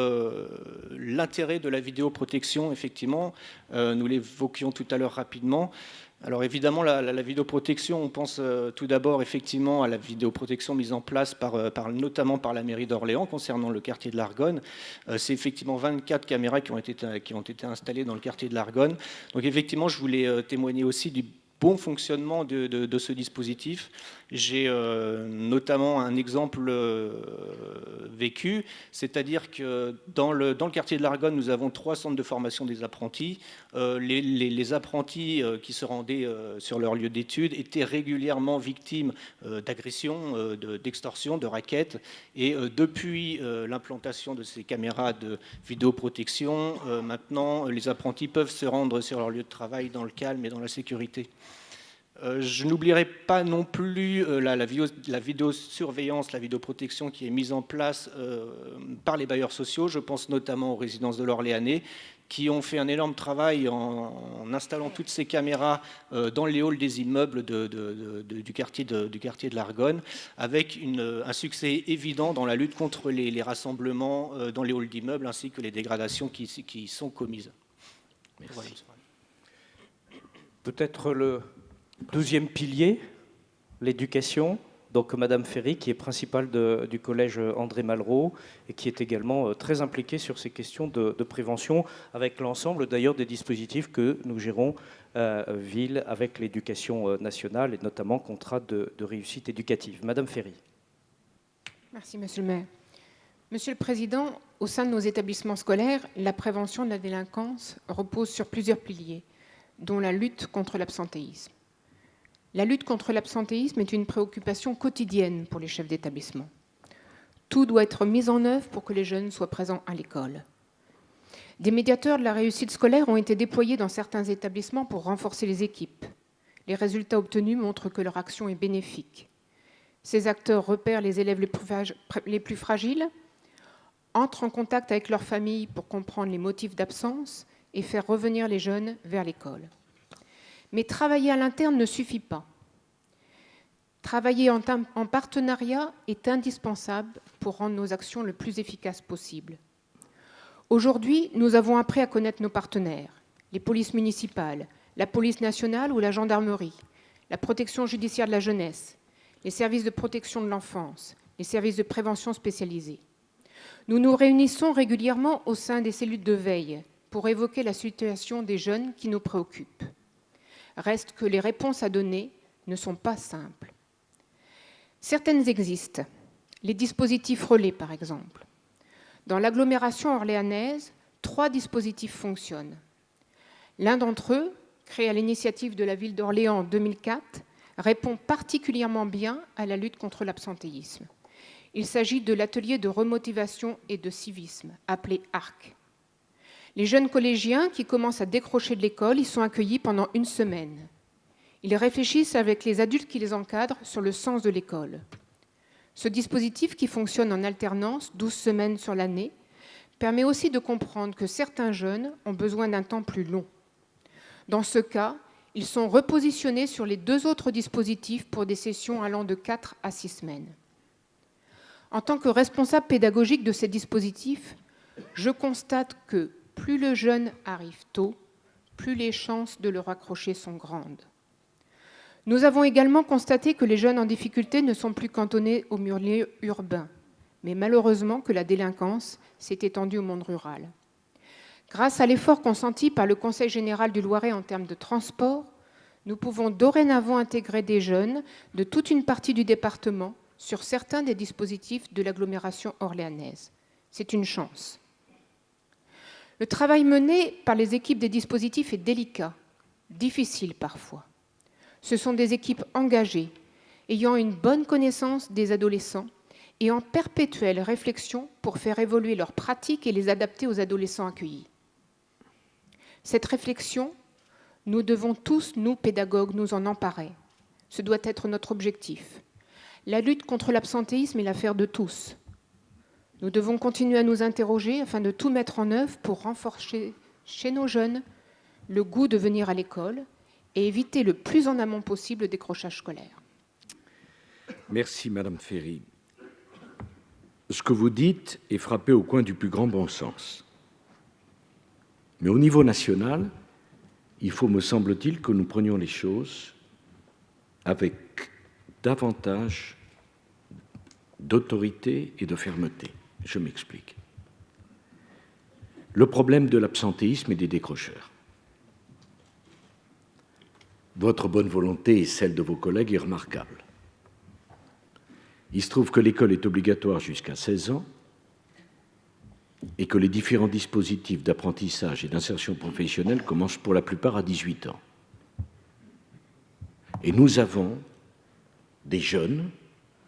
l'intérêt de la vidéoprotection, effectivement. Nous l'évoquions tout à l'heure rapidement. Alors évidemment, la vidéoprotection, on pense tout d'abord effectivement à la vidéoprotection mise en place notamment par la mairie d'Orléans concernant le quartier de l'Argonne. C'est effectivement 24 caméras qui ont été installées dans le quartier de l'Argonne. Donc effectivement, je voulais témoigner aussi du bon fonctionnement de ce dispositif. J'ai notamment un exemple vécu, c'est-à-dire que dans le quartier de l'Argonne, nous avons 3 centres de formation des apprentis. Les apprentis qui se rendaient sur leur lieu d'études étaient régulièrement victimes d'agressions, d'extorsions, de raquettes. Et depuis l'implantation de ces caméras de vidéoprotection, maintenant, les apprentis peuvent se rendre sur leur lieu de travail dans le calme et dans la sécurité. Je n'oublierai pas non plus la vidéosurveillance, la vidéoprotection qui est mise en place par les bailleurs sociaux. Je pense notamment aux résidences de l'Orléanais qui ont fait un énorme travail en installant toutes ces caméras dans les halls des immeubles du quartier de l'Argonne, avec un succès évident dans la lutte contre les rassemblements dans les halls d'immeubles ainsi que les dégradations qui y sont commises. Voilà. Peut-être le deuxième pilier, l'éducation. Donc Madame Ferry, qui est principale du collège André Malraux et qui est également très impliquée sur ces questions de prévention, avec l'ensemble d'ailleurs des dispositifs que nous gérons ville avec l'éducation nationale et notamment contrat de réussite éducative. Madame Ferry. Merci Monsieur le maire. Monsieur le Président, au sein de nos établissements scolaires, la prévention de la délinquance repose sur plusieurs piliers, dont la lutte contre l'absentéisme. La lutte contre l'absentéisme est une préoccupation quotidienne pour les chefs d'établissement. Tout doit être mis en œuvre pour que les jeunes soient présents à l'école. Des médiateurs de la réussite scolaire ont été déployés dans certains établissements pour renforcer les équipes. Les résultats obtenus montrent que leur action est bénéfique. Ces acteurs repèrent les élèves les plus fragiles, entrent en contact avec leurs familles pour comprendre les motifs d'absence et faire revenir les jeunes vers l'école. Mais travailler à l'interne ne suffit pas. Travailler en partenariat est indispensable pour rendre nos actions le plus efficaces possible. Aujourd'hui, nous avons appris à connaître nos partenaires, les polices municipales, la police nationale ou la gendarmerie, la protection judiciaire de la jeunesse, les services de protection de l'enfance, les services de prévention spécialisés. Nous nous réunissons régulièrement au sein des cellules de veille pour évoquer la situation des jeunes qui nous préoccupent. Reste que les réponses à donner ne sont pas simples. Certaines existent, les dispositifs relais par exemple. Dans l'agglomération orléanaise, 3 dispositifs fonctionnent. L'un d'entre eux, créé à l'initiative de la ville d'Orléans en 2004, répond particulièrement bien à la lutte contre l'absentéisme. Il s'agit de l'atelier de remotivation et de civisme, appelé ARC. Les jeunes collégiens qui commencent à décrocher de l'école y sont accueillis pendant 1 semaine. Ils réfléchissent avec les adultes qui les encadrent sur le sens de l'école. Ce dispositif, qui fonctionne en alternance 12 semaines sur l'année, permet aussi de comprendre que certains jeunes ont besoin d'un temps plus long. Dans ce cas, ils sont repositionnés sur les 2 autres dispositifs pour des sessions allant de 4 à 6 semaines. En tant que responsable pédagogique de ces dispositifs, je constate que plus le jeune arrive tôt, plus les chances de le raccrocher sont grandes. Nous avons également constaté que les jeunes en difficulté ne sont plus cantonnés au milieu urbain, mais malheureusement que la délinquance s'est étendue au monde rural. Grâce à l'effort consenti par le Conseil général du Loiret en termes de transport, nous pouvons dorénavant intégrer des jeunes de toute une partie du département sur certains des dispositifs de l'agglomération orléanaise. C'est une chance. Le travail mené par les équipes des dispositifs est délicat, difficile parfois. Ce sont des équipes engagées, ayant une bonne connaissance des adolescents et en perpétuelle réflexion pour faire évoluer leurs pratiques et les adapter aux adolescents accueillis. Cette réflexion, nous devons tous, nous, pédagogues, nous en emparer. Ce doit être notre objectif. La lutte contre l'absentéisme est l'affaire de tous. Nous devons continuer à nous interroger afin de tout mettre en œuvre pour renforcer chez nos jeunes le goût de venir à l'école et éviter le plus en amont possible le décrochage scolaire. Merci, Madame Ferry. Ce que vous dites est frappé au coin du plus grand bon sens. Mais au niveau national, il faut, me semble-t-il, que nous prenions les choses avec davantage d'autorité et de fermeté. Je m'explique. Le problème de l'absentéisme et des décrocheurs. Votre bonne volonté et celle de vos collègues est remarquable. Il se trouve que l'école est obligatoire jusqu'à 16 ans et que les différents dispositifs d'apprentissage et d'insertion professionnelle commencent pour la plupart à 18 ans. Et nous avons des jeunes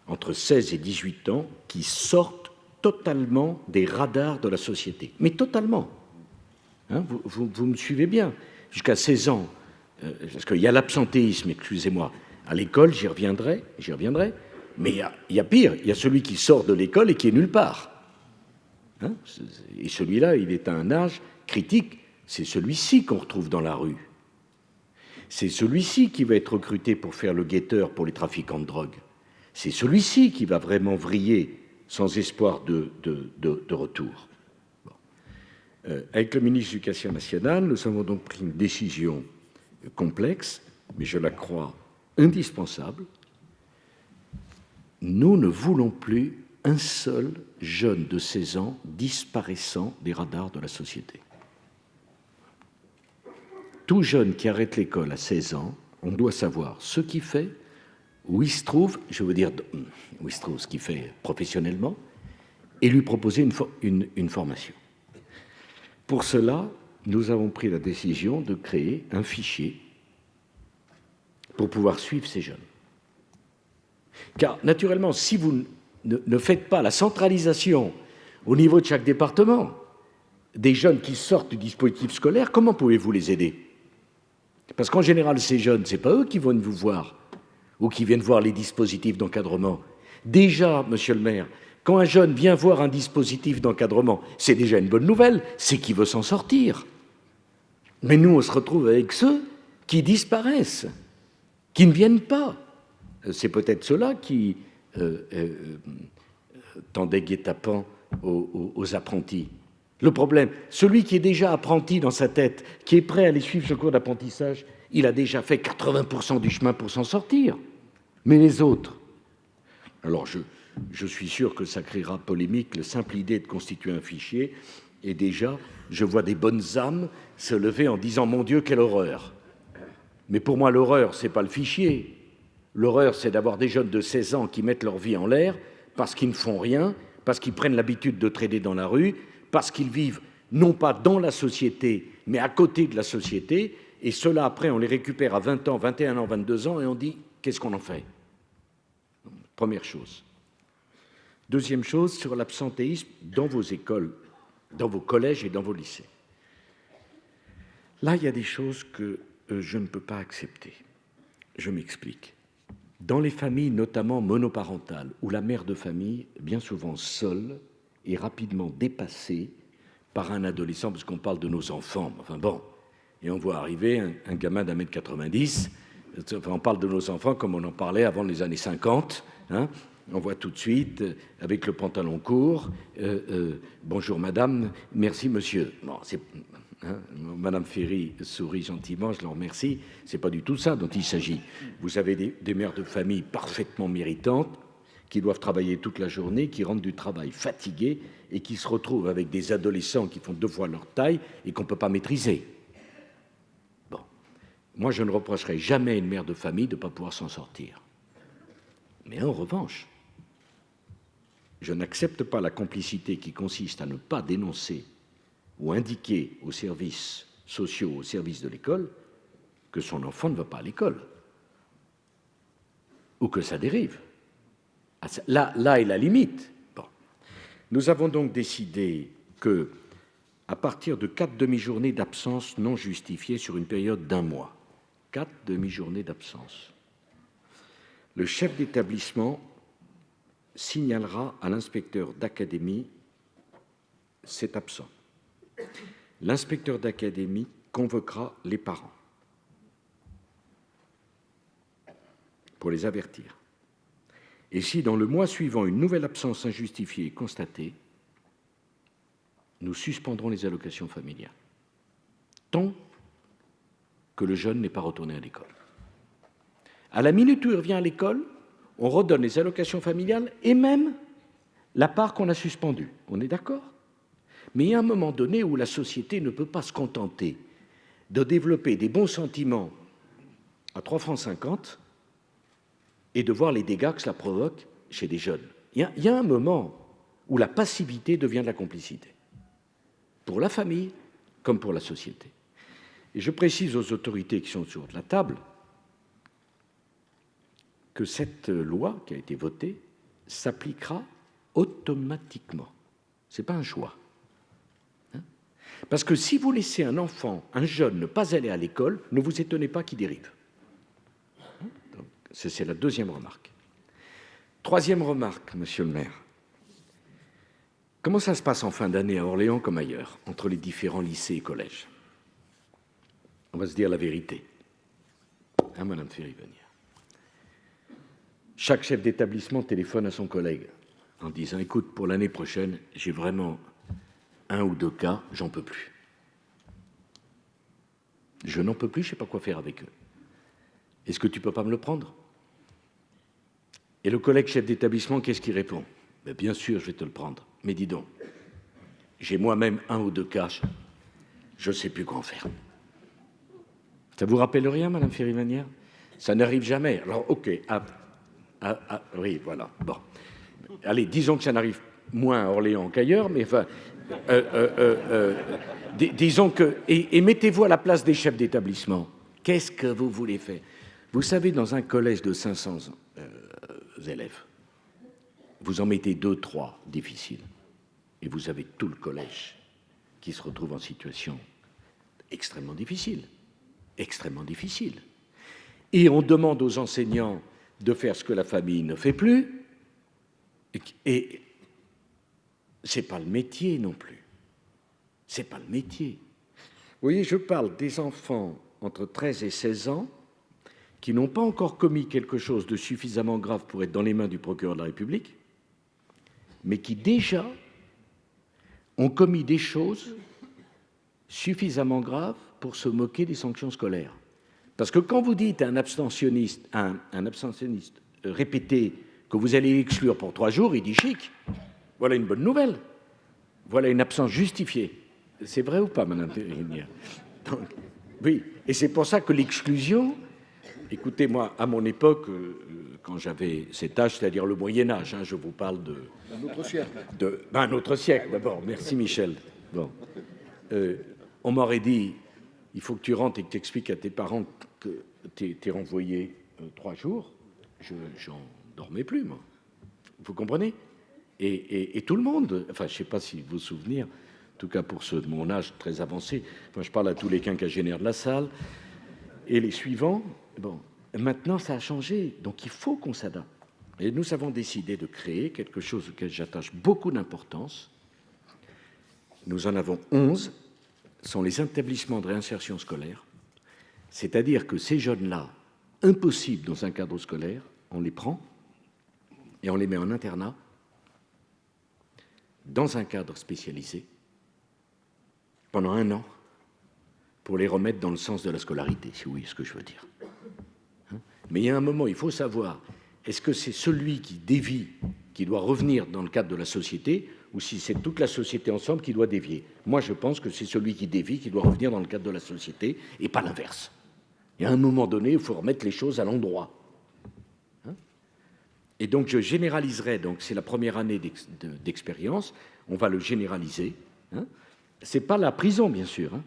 entre 16 et 18 ans qui sortent totalement des radars de la société. Mais totalement. Hein, vous me suivez bien. Jusqu'à 16 ans, parce qu'il y a l'absentéisme, excusez-moi, à l'école, j'y reviendrai, mais il y a pire, il y a celui qui sort de l'école et qui est nulle part. Hein, et celui-là, il est à un âge critique, c'est celui-ci qu'on retrouve dans la rue. C'est celui-ci qui va être recruté pour faire le guetteur pour les trafiquants de drogue. C'est celui-ci qui va vraiment vriller sans espoir de retour. Bon. Avec le ministre de l'Éducation nationale, nous avons donc pris une décision complexe, mais je la crois indispensable. Nous ne voulons plus un seul jeune de 16 ans disparaissant des radars de la société. Tout jeune qui arrête l'école à 16 ans, on doit savoir ce qu'il fait, où il se trouve, je veux dire, où il se trouve, ce qu'il fait professionnellement, et lui proposer une formation. Pour cela, nous avons pris la décision de créer un fichier pour pouvoir suivre ces jeunes. Car, naturellement, si vous ne faites pas la centralisation au niveau de chaque département des jeunes qui sortent du dispositif scolaire, comment pouvez-vous les aider? Parce qu'en général, ces jeunes, ce n'est pas eux qui viennent vous voir ou qui viennent voir les dispositifs d'encadrement. Déjà, monsieur le maire, quand un jeune vient voir un dispositif d'encadrement, c'est déjà une bonne nouvelle, c'est qu'il veut s'en sortir. Mais nous, on se retrouve avec ceux qui disparaissent, qui ne viennent pas. C'est peut-être ceux-là qui tendaient guet-apens aux apprentis. Le problème, celui qui est déjà apprenti dans sa tête, qui est prêt à aller suivre ce cours d'apprentissage, il a déjà fait 80% du chemin pour s'en sortir. Mais les autres, alors je suis sûr que ça créera polémique, la simple idée de constituer un fichier, et déjà, je vois des bonnes âmes se lever en disant « Mon Dieu, quelle horreur !» Mais pour moi, l'horreur, ce n'est pas le fichier. L'horreur, c'est d'avoir des jeunes de 16 ans qui mettent leur vie en l'air parce qu'ils ne font rien, parce qu'ils prennent l'habitude de traîner dans la rue, parce qu'ils vivent non pas dans la société, mais à côté de la société, et ceux-là, après, on les récupère à 20 ans, 21 ans, 22 ans, et on dit qu'est-ce qu'on en fait? Première chose. Deuxième chose, sur l'absentéisme dans vos écoles, dans vos collèges et dans vos lycées. Là, il y a des choses que je ne peux pas accepter. Je m'explique. Dans les familles, notamment monoparentales, où la mère de famille, bien souvent seule, est rapidement dépassée par un adolescent, parce qu'on parle de nos enfants, enfin bon, et on voit arriver un gamin d'1,90 m, enfin, on parle de nos enfants comme on en parlait avant les années 50, hein, on voit tout de suite, avec le pantalon court, bonjour madame, merci monsieur. Bon, c'est... Hein, madame Ferry sourit gentiment, je l'en remercie. C'est pas du tout ça dont il s'agit. Vous avez des mères de famille parfaitement méritantes qui doivent travailler toute la journée, qui rentrent du travail fatigués et qui se retrouvent avec des adolescents qui font 2 fois leur taille et qu'on ne peut pas maîtriser. Bon, moi je ne reprocherai jamais à une mère de famille de ne pas pouvoir s'en sortir. Mais en revanche, je n'accepte pas la complicité qui consiste à ne pas dénoncer ou indiquer aux services sociaux, aux services de l'école, que son enfant ne va pas à l'école, ou que ça dérive. Là est la limite. Bon. Nous avons donc décidé que, à partir de 4 demi-journées d'absence non justifiées sur une période d'1 mois, 4 demi-journées d'absence, le chef d'établissement signalera à l'inspecteur d'académie cet absent. L'inspecteur d'académie convoquera les parents pour les avertir. Et si dans le mois suivant une nouvelle absence injustifiée est constatée, nous suspendrons les allocations familiales, tant que le jeune n'est pas retourné à l'école. À la minute où il revient à l'école, on redonne les allocations familiales et même la part qu'on a suspendue. On est d'accord ? Mais il y a un moment donné où la société ne peut pas se contenter de développer des bons sentiments à 3,50 francs et de voir les dégâts que cela provoque chez des jeunes. Il y a un moment où la passivité devient de la complicité, pour la famille comme pour la société. Et je précise aux autorités qui sont sur la table que cette loi qui a été votée s'appliquera automatiquement. Ce n'est pas un choix. Parce que si vous laissez un enfant, un jeune, ne pas aller à l'école, ne vous étonnez pas qu'il dérive. Donc, c'est la deuxième remarque. Troisième remarque, monsieur le maire. Comment ça se passe en fin d'année à Orléans comme ailleurs, entre les différents lycées et collèges? On va se dire la vérité. Hein, madame Ferry-Vanière? Chaque chef d'établissement téléphone à son collègue en disant « Écoute, pour l'année prochaine, j'ai vraiment 1 ou 2 cas, j'en peux plus. Je n'en peux plus, je ne sais pas quoi faire avec eux. Est-ce que tu ne peux pas me le prendre ?» Et le collègue chef d'établissement, qu'est-ce qu'il répond? « Bien sûr, je vais te le prendre. Mais dis donc, j'ai moi-même 1 ou 2 cas, je ne sais plus quoi en faire. » Ça vous rappelle rien, madame Ferry-Vanière? Ça n'arrive jamais. Alors, ok, oui, voilà, bon. Allez, disons que ça n'arrive moins à Orléans qu'ailleurs, mais enfin... disons que... Et mettez-vous à la place des chefs d'établissement. Qu'est-ce que vous voulez faire? Vous savez, dans un collège de 500 élèves, vous en mettez 2, 3 difficiles, et vous avez tout le collège qui se retrouve en situation extrêmement difficile. Extrêmement difficile. Et on demande aux enseignants de faire ce que la famille ne fait plus, et c'est pas le métier non plus. C'est pas le métier. Vous voyez, je parle des enfants entre 13 et 16 ans qui n'ont pas encore commis quelque chose de suffisamment grave pour être dans les mains du procureur de la République, mais qui déjà ont commis des choses suffisamment graves pour se moquer des sanctions scolaires. Parce que quand vous dites à un abstentionniste répété que vous allez l'exclure pour 3 jours, il dit chic. Voilà une bonne nouvelle. Voilà une absence justifiée. C'est vrai ou pas, madame Ferry-Vanière? Oui, et c'est pour ça que l'exclusion, écoutez, moi, à mon époque, quand j'avais cet âge, c'est-à-dire le Moyen-Âge, hein, je vous parle de... Un autre siècle. Un autre siècle, d'abord. Merci, Michel. Bon. On m'aurait dit, il faut que tu rentres et que tu expliques à tes parents que tu es renvoyé 3 jours, j'en dormais plus, moi. Vous comprenez? Et tout le monde, enfin, je ne sais pas si vous vous souvenez, en tout cas pour ceux de mon âge très avancé, enfin, je parle à tous les quinquagénaires de la salle, et les suivants, bon, maintenant ça a changé, donc il faut qu'on s'adapte. Et nous avons décidé de créer quelque chose auquel j'attache beaucoup d'importance. Nous en avons 11, sont les établissements de réinsertion scolaire, c'est-à-dire que ces jeunes-là, impossibles dans un cadre scolaire, on les prend et on les met en internat, dans un cadre spécialisé, pendant 1 an, pour les remettre dans le sens de la scolarité, si vous voyez ce que je veux dire. Mais il y a un moment, il faut savoir, est-ce que c'est celui qui dévie qui doit revenir dans le cadre de la société, ou si c'est toute la société ensemble qui doit dévier? Moi, je pense que c'est celui qui dévie qui doit revenir dans le cadre de la société, et pas l'inverse. Et à un moment donné, il faut remettre les choses à l'endroit. Et donc, je généraliserai, donc c'est la première année d'expérience, on va le généraliser. Ce n'est pas la prison, bien sûr,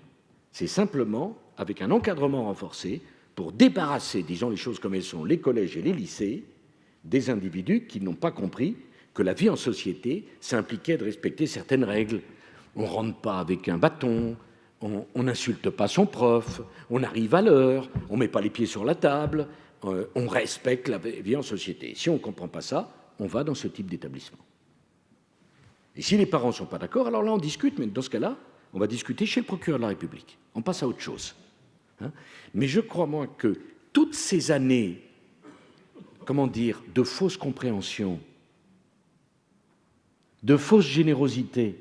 c'est simplement, avec un encadrement renforcé, pour débarrasser, disons les choses comme elles sont, les collèges et les lycées, des individus qui n'ont pas compris que la vie en société, ça impliquait de respecter certaines règles. On ne rentre pas avec un bâton, on n'insulte pas son prof, on arrive à l'heure, on ne met pas les pieds sur la table, on respecte la vie en société. Si on ne comprend pas ça, on va dans ce type d'établissement. Et si les parents ne sont pas d'accord, alors là on discute, mais dans ce cas-là, on va discuter chez le procureur de la République. On passe à autre chose. Mais je crois, moi, que toutes ces années, comment dire, de fausse compréhension, de fausse générosité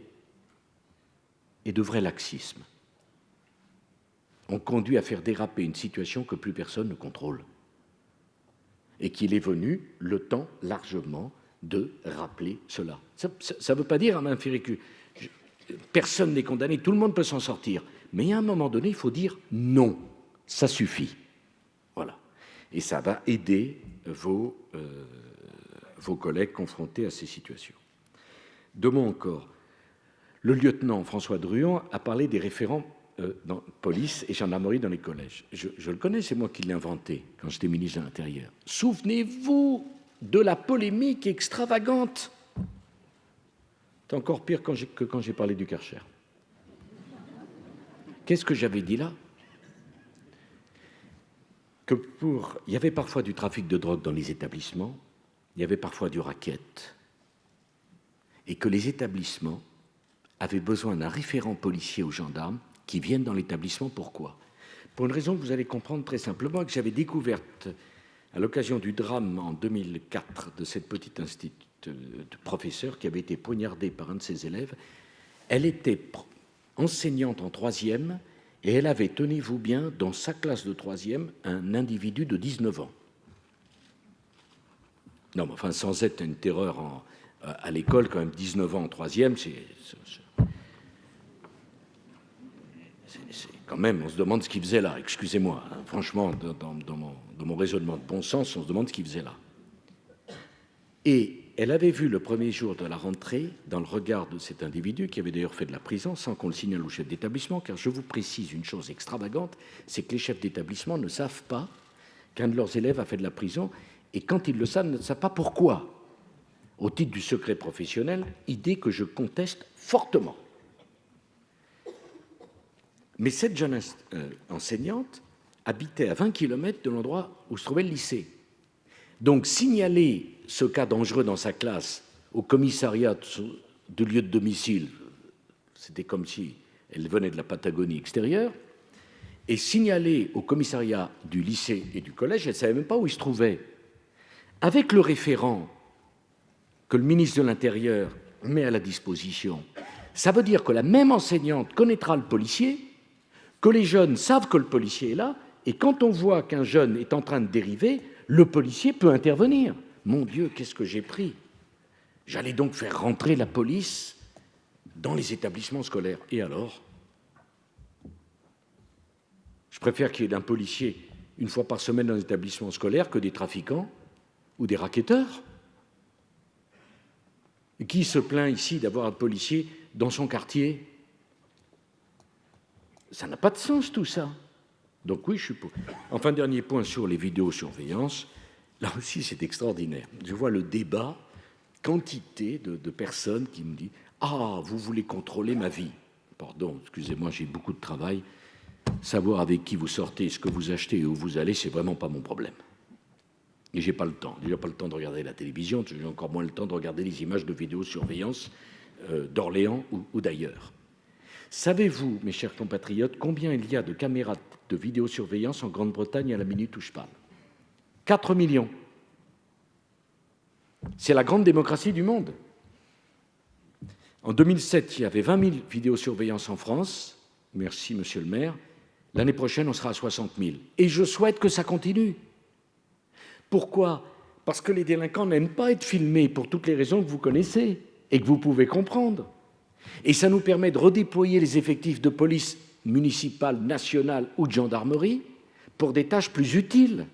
et de vrai laxisme ont conduit à faire déraper une situation que plus personne ne contrôle. Et qu'il est venu le temps largement de rappeler cela. Ça ne veut pas dire à main ferrée, personne n'est condamné, tout le monde peut s'en sortir. Mais à un moment donné, il faut dire non, ça suffit. Voilà. Et ça va aider vos collègues confrontés à ces situations. 2 mots encore. Le lieutenant François Druon a parlé des référents dans police et gendarmerie dans les collèges. Je le connais, c'est moi qui l'ai inventé quand j'étais ministre de l'Intérieur. Souvenez-vous de la polémique extravagante. C'est encore pire que quand j'ai parlé du Karcher. Qu'est-ce que j'avais dit là? Il y avait parfois du trafic de drogue dans les établissements, il y avait parfois du racket, et que les établissements avaient besoin d'un référent policier ou gendarme qui vienne dans l'établissement. Pourquoi? Pour une raison que vous allez comprendre très simplement, que j'avais découverte à l'occasion du drame en 2004 de cette petite professeure qui avait été poignardée par un de ses élèves. Elle était enseignante en 3e et elle avait, tenez-vous bien, dans sa classe de 3e, un individu de 19 ans. Non, mais enfin, sans être une terreur à l'école, quand même, 19 ans en 3e, c'est quand même, on se demande ce qu'il faisait là, excusez-moi. Franchement, dans mon raisonnement de bon sens, on se demande ce qu'il faisait là. Et elle avait vu le premier jour de la rentrée, dans le regard de cet individu, qui avait d'ailleurs fait de la prison, sans qu'on le signale au chef d'établissement, car je vous précise une chose extravagante, c'est que les chefs d'établissement ne savent pas qu'un de leurs élèves a fait de la prison, et quand ils le savent, ne savent pas pourquoi. Au titre du secret professionnel, idée que je conteste fortement. Mais cette jeune enseignante habitait à 20 km de l'endroit où se trouvait le lycée. Donc, signaler ce cas dangereux dans sa classe au commissariat de lieu de domicile, c'était comme si elle venait de la Patagonie extérieure, et signaler au commissariat du lycée et du collège, elle ne savait même pas où il se trouvait. Avec le référent que le ministre de l'Intérieur met à la disposition, ça veut dire que la même enseignante connaîtra le policier, que les jeunes savent que le policier est là, et quand on voit qu'un jeune est en train de dériver, le policier peut intervenir. Mon Dieu, qu'est-ce que j'ai pris? J'allais donc faire rentrer la police dans les établissements scolaires. Et alors? Je préfère qu'il y ait un policier une fois par semaine dans les établissements scolaires que des trafiquants ou des racketteurs. Qui se plaint ici d'avoir un policier dans son quartier? Ça n'a pas de sens, tout ça. Donc oui, je suis pour. Enfin, dernier point sur les vidéosurveillances. Là aussi, c'est extraordinaire. Je vois le débat, quantité de personnes qui me disent « Ah, vous voulez contrôler ma vie ?» Pardon, excusez-moi, j'ai beaucoup de travail. Savoir avec qui vous sortez, ce que vous achetez et où vous allez, c'est vraiment pas mon problème. Et j'ai pas le temps. Déjà pas le temps de regarder la télévision, j'ai encore moins le temps de regarder les images de vidéosurveillance d'Orléans ou d'ailleurs. Savez-vous, mes chers compatriotes, combien il y a de caméras de vidéosurveillance en Grande-Bretagne à la minute où je parle? 4 millions. C'est la grande démocratie du monde. En 2007, il y avait 20 000 vidéosurveillances en France. Merci, monsieur le maire. L'année prochaine, on sera à 60 000. Et je souhaite que ça continue. Pourquoi? Parce que les délinquants n'aiment pas être filmés pour toutes les raisons que vous connaissez et que vous pouvez comprendre. Et ça nous permet de redéployer les effectifs de police municipale, nationale ou de gendarmerie pour des tâches plus utiles.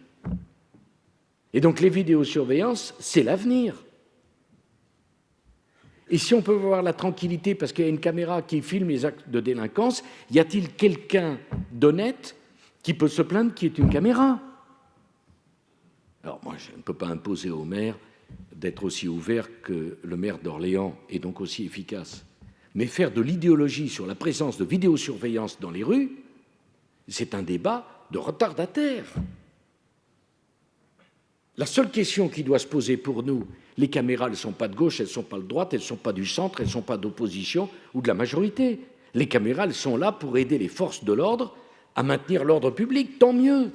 Et donc les vidéosurveillances, c'est l'avenir. Et si on peut voir la tranquillité parce qu'il y a une caméra qui filme les actes de délinquance, y a-t-il quelqu'un d'honnête qui peut se plaindre qu'il y ait une caméra? Alors moi, je ne peux pas imposer au maire d'être aussi ouvert que le maire d'Orléans et donc aussi efficace. Mais faire de l'idéologie sur la présence de vidéosurveillance dans les rues, c'est un débat de retardataire. La seule question qui doit se poser pour nous, les caméras, elles ne sont pas de gauche, elles ne sont pas de droite, elles ne sont pas du centre, elles ne sont pas d'opposition ou de la majorité. Les caméras, elles sont là pour aider les forces de l'ordre à maintenir l'ordre public, tant mieux.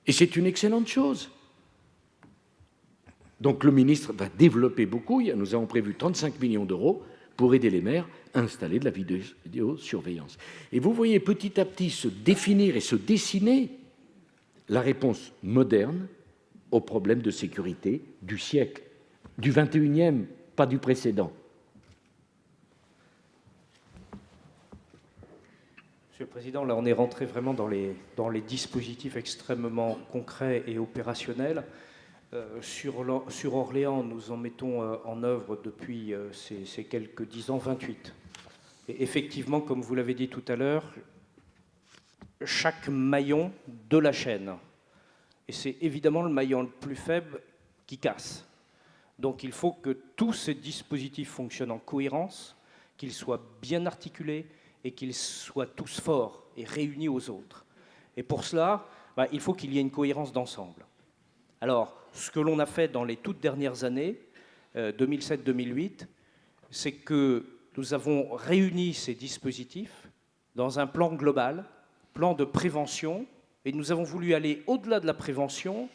Et c'est une excellente chose. Donc le ministre va développer beaucoup, nous avons prévu 35 millions d'euros pour aider les maires à installer de la vidéosurveillance. Et vous voyez petit à petit se définir et se dessiner la réponse moderne aux problèmes de sécurité du siècle, du 21e, pas du précédent. Monsieur le Président, là on est rentré vraiment dans les dispositifs extrêmement concrets et opérationnels. Sur Orléans, nous en mettons en œuvre depuis ces quelques 10 ans 28. Et effectivement, comme vous l'avez dit tout à l'heure, chaque maillon de la chaîne, et c'est évidemment le maillon le plus faible qui casse. Donc il faut que tous ces dispositifs fonctionnent en cohérence, qu'ils soient bien articulés et qu'ils soient tous forts et réunis aux autres. Et pour cela, il faut qu'il y ait une cohérence d'ensemble. Alors, ce que l'on a fait dans les toutes dernières années, 2007-2008, c'est que nous avons réuni ces dispositifs dans un plan global, plan de prévention, et nous avons voulu aller au-delà de la prévention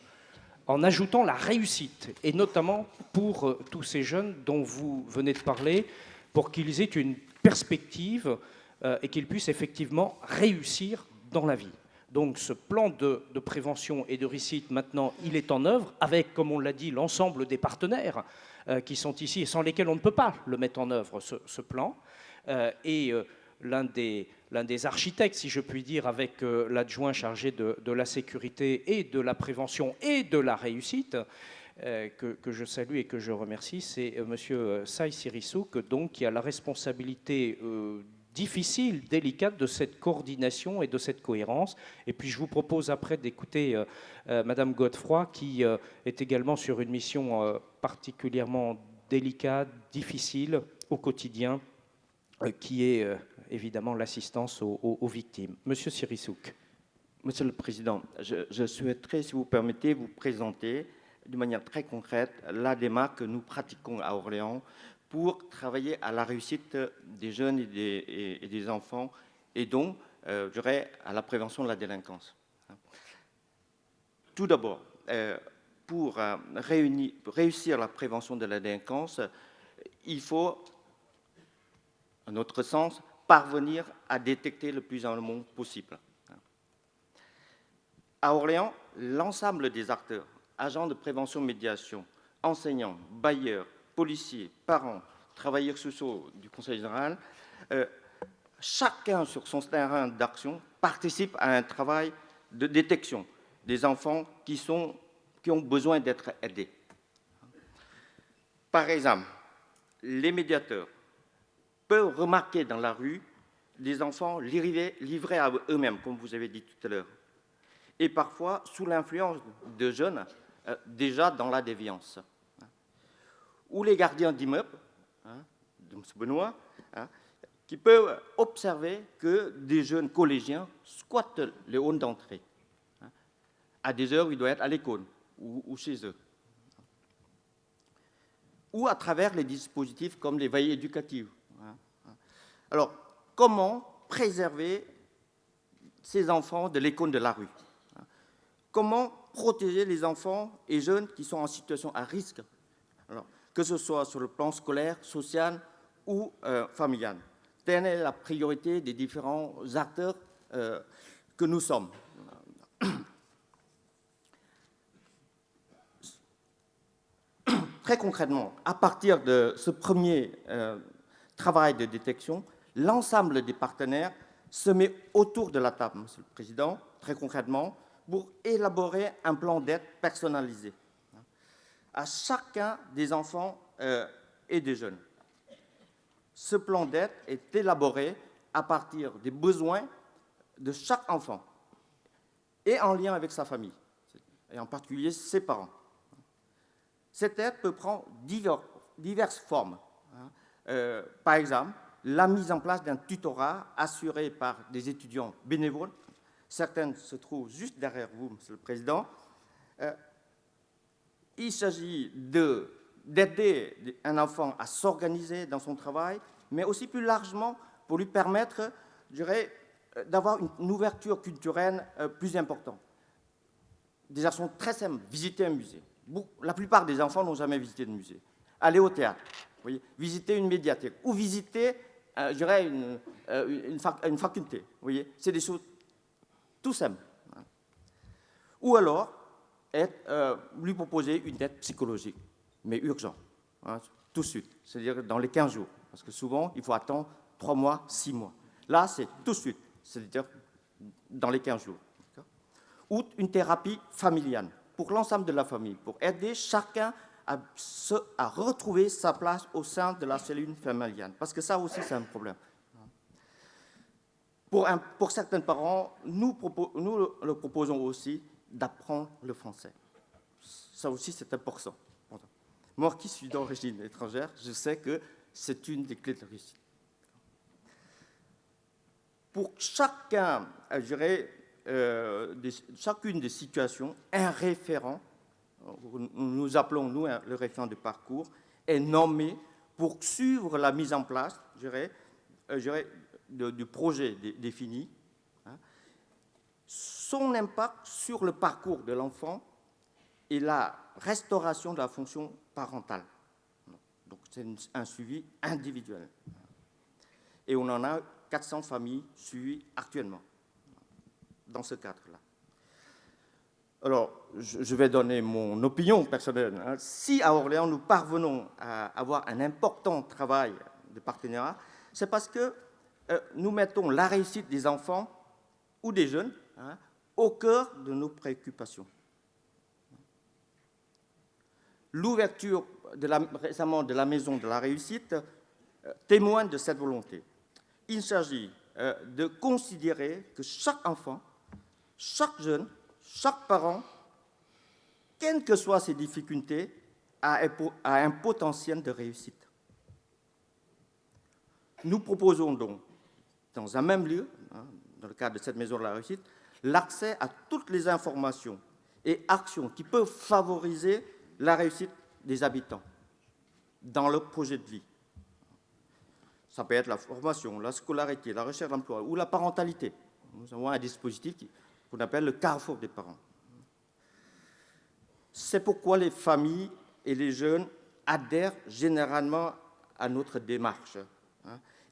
en ajoutant la réussite, et notamment pour tous ces jeunes dont vous venez de parler, pour qu'ils aient une perspective et qu'ils puissent effectivement réussir dans la vie. Donc ce plan de prévention et de réussite, maintenant, il est en œuvre avec, comme on l'a dit, l'ensemble des partenaires qui sont ici et sans lesquels on ne peut pas le mettre en œuvre, ce plan. L'un des architectes, si je puis dire, avec l'adjoint chargé de la sécurité et de la prévention et de la réussite, que je salue et que je remercie, c'est M. Saï Sirissouk, donc, qui a la responsabilité difficile, délicate de cette coordination et de cette cohérence. Et puis je vous propose après d'écouter Madame Godefroy, qui est également sur une mission particulièrement délicate, difficile au quotidien, qui est évidemment l'assistance aux victimes. Monsieur Sirissouk. Monsieur le Président, je souhaiterais, si vous permettez, vous présenter de manière très concrète la démarche que nous pratiquons à Orléans pour travailler à la réussite des jeunes et des enfants, et donc, je dirais, à la prévention de la délinquance. Tout d'abord, pour réussir la prévention de la délinquance, il faut, à notre sens, parvenir à détecter le plus en amont possible. À Orléans, l'ensemble des acteurs, agents de prévention-médiation, enseignants, bailleurs, policiers, parents, travailleurs sociaux du Conseil général, chacun sur son terrain d'action participe à un travail de détection des enfants qui ont besoin d'être aidés. Par exemple, les médiateurs peuvent remarquer dans la rue des enfants livrés à eux-mêmes, comme vous avez dit tout à l'heure, et parfois sous l'influence de jeunes déjà dans la déviance. Ou les gardiens d'immeubles, de M. Benoît, qui peuvent observer que des jeunes collégiens squattent les halls d'entrée à des heures où ils doivent être à l'école ou chez eux. Ou à travers les dispositifs comme les veillées éducatives. Alors, comment préserver ces enfants de l'école de la rue? Comment protéger les enfants et jeunes qui sont en situation à risque, alors, que ce soit sur le plan scolaire, social ou familial? Telle est la priorité des différents acteurs que nous sommes. Très concrètement, à partir de ce premier travail de détection, l'ensemble des partenaires se met autour de la table, Monsieur le Président, très concrètement, pour élaborer un plan d'aide personnalisé à chacun des enfants et des jeunes. Ce plan d'aide est élaboré à partir des besoins de chaque enfant et en lien avec sa famille, et en particulier ses parents. Cette aide peut prendre diverses formes. Par exemple, la mise en place d'un tutorat assuré par des étudiants bénévoles. Certaines se trouvent juste derrière vous, Monsieur le Président. Il s'agit d'aider un enfant à s'organiser dans son travail, mais aussi plus largement pour lui permettre, je dirais, d'avoir une ouverture culturelle plus importante. Des actions très simples, visiter un musée. La plupart des enfants n'ont jamais visité de musée. Aller au théâtre, vous voyez, visiter une médiathèque ou visiter, je dirais, une faculté. Vous voyez, c'est des choses tout simples. Ou alors, lui proposer une aide psychologique, mais urgente, tout de suite, c'est-à-dire dans les 15 jours. Parce que souvent, il faut attendre 3 mois, 6 mois. Là, c'est tout de suite, c'est-à-dire dans les 15 jours. Ou une thérapie familiale, pour l'ensemble de la famille, pour aider chacun à retrouver sa place au sein de la cellule familiale. Parce que ça aussi, c'est un problème. Pour certains parents, nous le proposons aussi d'apprendre le français. Ça aussi, c'est important. Moi qui suis d'origine étrangère, je sais que c'est une des clés de réussite. Pour chacun, je dirais, chacune des situations, un référent, nous appelons nous le référent de parcours, est nommé pour suivre la mise en place, je dirais, du projet défini, son impact sur le parcours de l'enfant et la restauration de la fonction parentale. Donc c'est un suivi individuel. Et on en a 400 familles suivies actuellement dans ce cadre-là. Alors, je vais donner mon opinion personnelle. Si à Orléans, nous parvenons à avoir un important travail de partenariat, c'est parce que nous mettons la réussite des enfants ou des jeunes au cœur de nos préoccupations. L'ouverture récemment de la Maison de la Réussite témoigne de cette volonté. Il s'agit de considérer que chaque enfant, chaque jeune, chaque parent, quelles que soient ses difficultés, a un potentiel de réussite. Nous proposons donc, dans un même lieu, dans le cadre de cette Maison de la Réussite, l'accès à toutes les informations et actions qui peuvent favoriser la réussite des habitants dans leur projet de vie. Ça peut être la formation, la scolarité, la recherche d'emploi ou la parentalité. Nous avons un dispositif qu'on appelle le carrefour des parents. C'est pourquoi les familles et les jeunes adhèrent généralement à notre démarche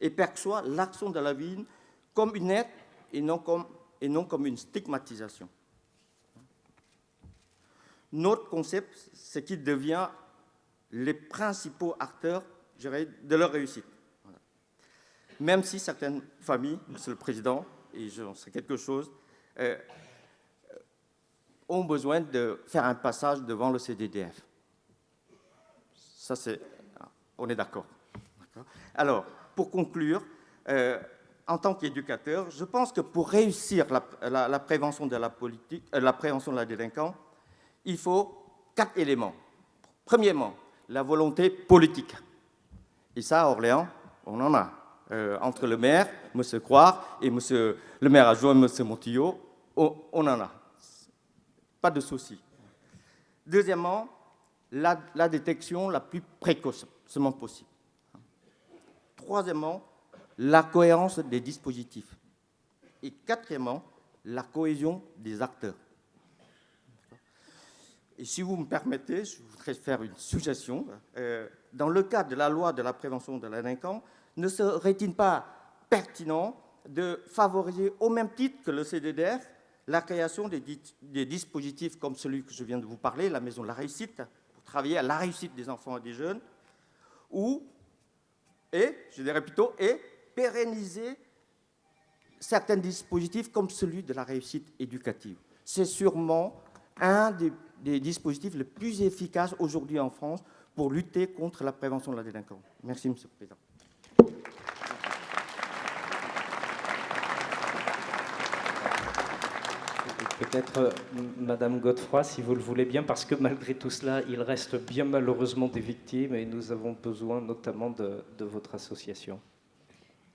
et perçoivent l'action de la ville comme une aide et non comme une stigmatisation. Notre concept, c'est qu'ils deviennent les principaux acteurs, je dirais, de leur réussite. Voilà. Même si certaines familles, Monsieur le Président, et j'en sais quelque chose, ont besoin de faire un passage devant le CDDF. Ça, on est d'accord. Alors, pour conclure, en tant qu'éducateur, je pense que pour réussir la prévention de la prévention de la délinquance, il faut 4 éléments. Premièrement, la volonté politique. Et ça, à Orléans, on en a. Entre le maire, M. Croire, et le maire adjoint, M. Montillo, on en a. Pas de souci. Deuxièmement, la détection la plus précocement possible. Troisièmement, la cohérence des dispositifs. Et quatrièmement, la cohésion des acteurs. Et si vous me permettez, je voudrais faire une suggestion. Dans le cadre de la loi de la prévention de la délinquance, ne serait-il pas pertinent de favoriser, au même titre que le CDDF, la création des dispositifs comme celui que je viens de vous parler, la maison de la réussite, pour travailler à la réussite des enfants et des jeunes, et pérenniser certains dispositifs comme celui de la réussite éducative. C'est sûrement un des dispositifs les plus efficaces aujourd'hui en France pour lutter contre la prévention de la délinquance. Merci, Monsieur le Président. Peut-être Madame Godefroy, si vous le voulez bien, parce que malgré tout cela, il reste bien malheureusement des victimes et nous avons besoin notamment de votre association.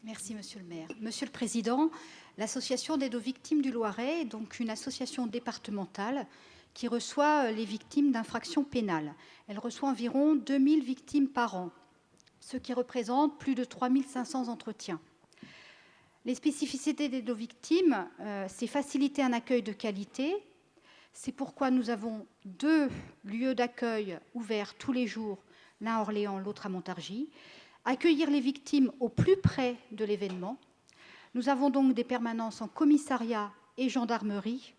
Merci, Monsieur le maire. Monsieur le Président, l'Association d'aide aux victimes du Loiret est donc une association départementale qui reçoit les victimes d'infractions pénales. Elle reçoit environ 2000 victimes par an, ce qui représente plus de 3500 entretiens. Les spécificités d'aide aux victimes, c'est faciliter un accueil de qualité. C'est pourquoi nous avons 2 lieux d'accueil ouverts tous les jours, l'un à Orléans, l'autre à Montargis. Accueillir les victimes au plus près de l'événement. Nous avons donc des permanences en commissariat et gendarmerie.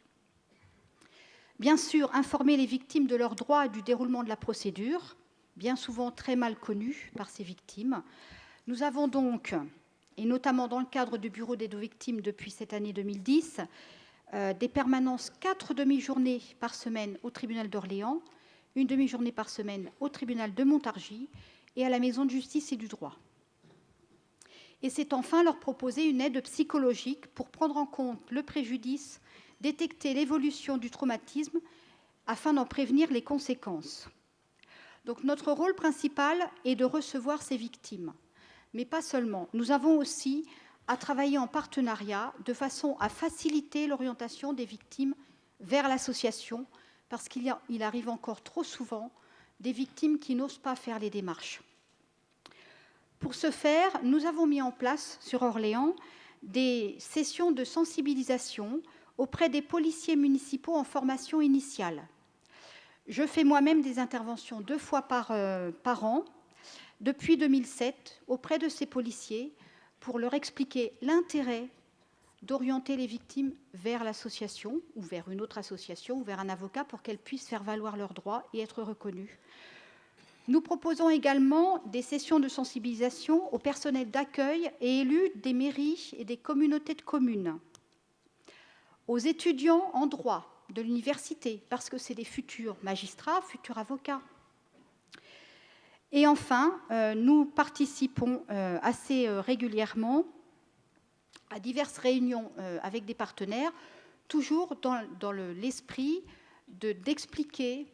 Bien sûr, informer les victimes de leurs droits et du déroulement de la procédure, bien souvent très mal connus par ces victimes. Nous avons donc, et notamment dans le cadre du bureau d'aide aux victimes depuis cette année 2010, des permanences 4 demi-journées par semaine au tribunal d'Orléans, 1 demi-journée par semaine au tribunal de Montargis et à la maison de justice et du droit. Et c'est enfin leur proposer une aide psychologique pour prendre en compte le préjudice, détecter l'évolution du traumatisme afin d'en prévenir les conséquences. Donc notre rôle principal est de recevoir ces victimes. Mais pas seulement. Nous avons aussi à travailler en partenariat de façon à faciliter l'orientation des victimes vers l'association, parce qu'il arrive encore trop souvent des victimes qui n'osent pas faire les démarches. Pour ce faire, nous avons mis en place sur Orléans des sessions de sensibilisation auprès des policiers municipaux en formation initiale. Je fais moi-même des interventions 2 fois par an, depuis 2007, auprès de ces policiers, pour leur expliquer l'intérêt d'orienter les victimes vers l'association, ou vers une autre association, ou vers un avocat, pour qu'elles puissent faire valoir leurs droits et être reconnues. Nous proposons également des sessions de sensibilisation au personnel d'accueil et élus des mairies et des communautés de communes, aux étudiants en droit de l'université, parce que c'est des futurs magistrats, futurs avocats. Et enfin, nous participons assez régulièrement à diverses réunions avec des partenaires, toujours dans l'esprit d'expliquer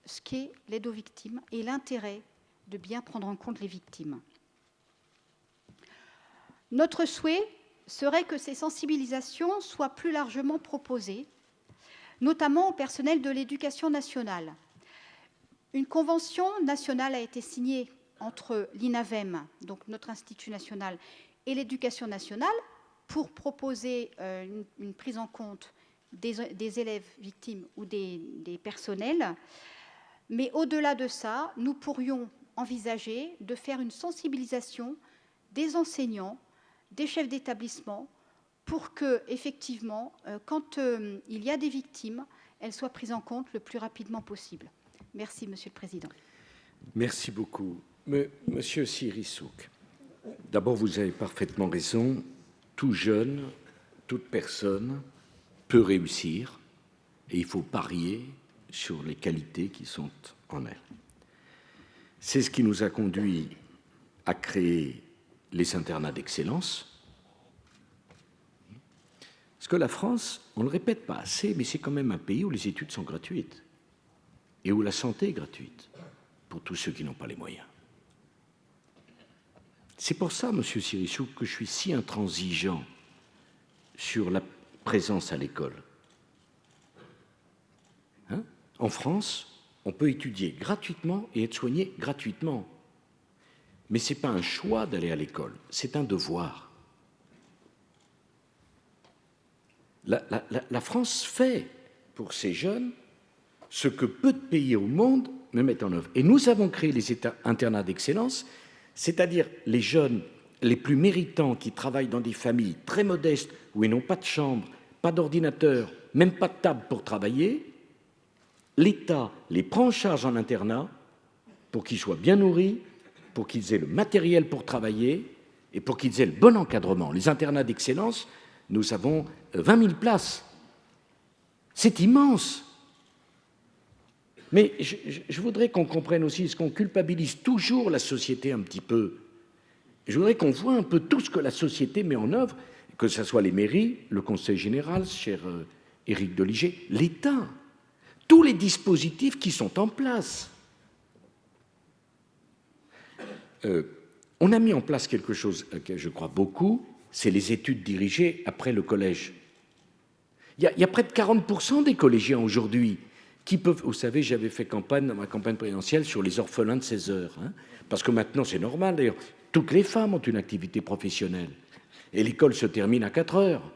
ce qu'est l'aide aux victimes et l'intérêt de bien prendre en compte les victimes. Notre souhait serait que ces sensibilisations soient plus largement proposées, notamment au personnel de l'éducation nationale. Une convention nationale a été signée entre l'INAVEM, donc notre institut national, et l'éducation nationale pour proposer une prise en compte des élèves victimes ou des personnels. Mais au-delà de ça, nous pourrions envisager de faire une sensibilisation des enseignants, des chefs d'établissement, pour que, effectivement, quand il y a des victimes, elles soient prises en compte le plus rapidement possible. Merci, Monsieur le Président. Merci beaucoup. Monsieur Sirissouk, d'abord, vous avez parfaitement raison. Tout jeune, toute personne peut réussir et il faut parier sur les qualités qui sont en elle. C'est ce qui nous a conduit à créer les internats d'excellence, Parce que la France, on ne le répète pas assez, mais c'est quand même un pays où les études sont gratuites et où la santé est gratuite pour tous ceux qui n'ont pas les moyens. C'est pour ça, Monsieur Cirichou, que je suis si intransigeant sur la présence à l'école. Hein? En France, on peut étudier gratuitement et être soigné gratuitement. Mais ce n'est pas un choix d'aller à l'école, c'est un devoir. La France fait pour ces jeunes ce que peu de pays au monde ne mettent en œuvre. Et nous avons créé les internats d'excellence, c'est-à-dire les jeunes les plus méritants qui travaillent dans des familles très modestes où ils n'ont pas de chambre, pas d'ordinateur, même pas de table pour travailler. L'État les prend en charge en internat pour qu'ils soient bien nourris, pour qu'ils aient le matériel pour travailler et pour qu'ils aient le bon encadrement. Les internats d'excellence, nous avons 20 000 places. C'est immense. Mais je voudrais qu'on comprenne aussi, est-ce qu'on culpabilise toujours la société un petit peu? Je voudrais qu'on voit un peu tout ce que la société met en œuvre, que ce soit les mairies, le Conseil général, cher Éric Doligé, l'État, tous les dispositifs qui sont en place. On a mis en place quelque chose que je crois beaucoup, c'est les études dirigées après le collège. Il y a près de 40% des collégiens aujourd'hui qui peuvent... Vous savez, j'avais fait campagne dans ma campagne présidentielle sur les orphelins de 16 heures, hein, parce que maintenant c'est normal, d'ailleurs, toutes les femmes ont une activité professionnelle, et l'école se termine à 4 heures,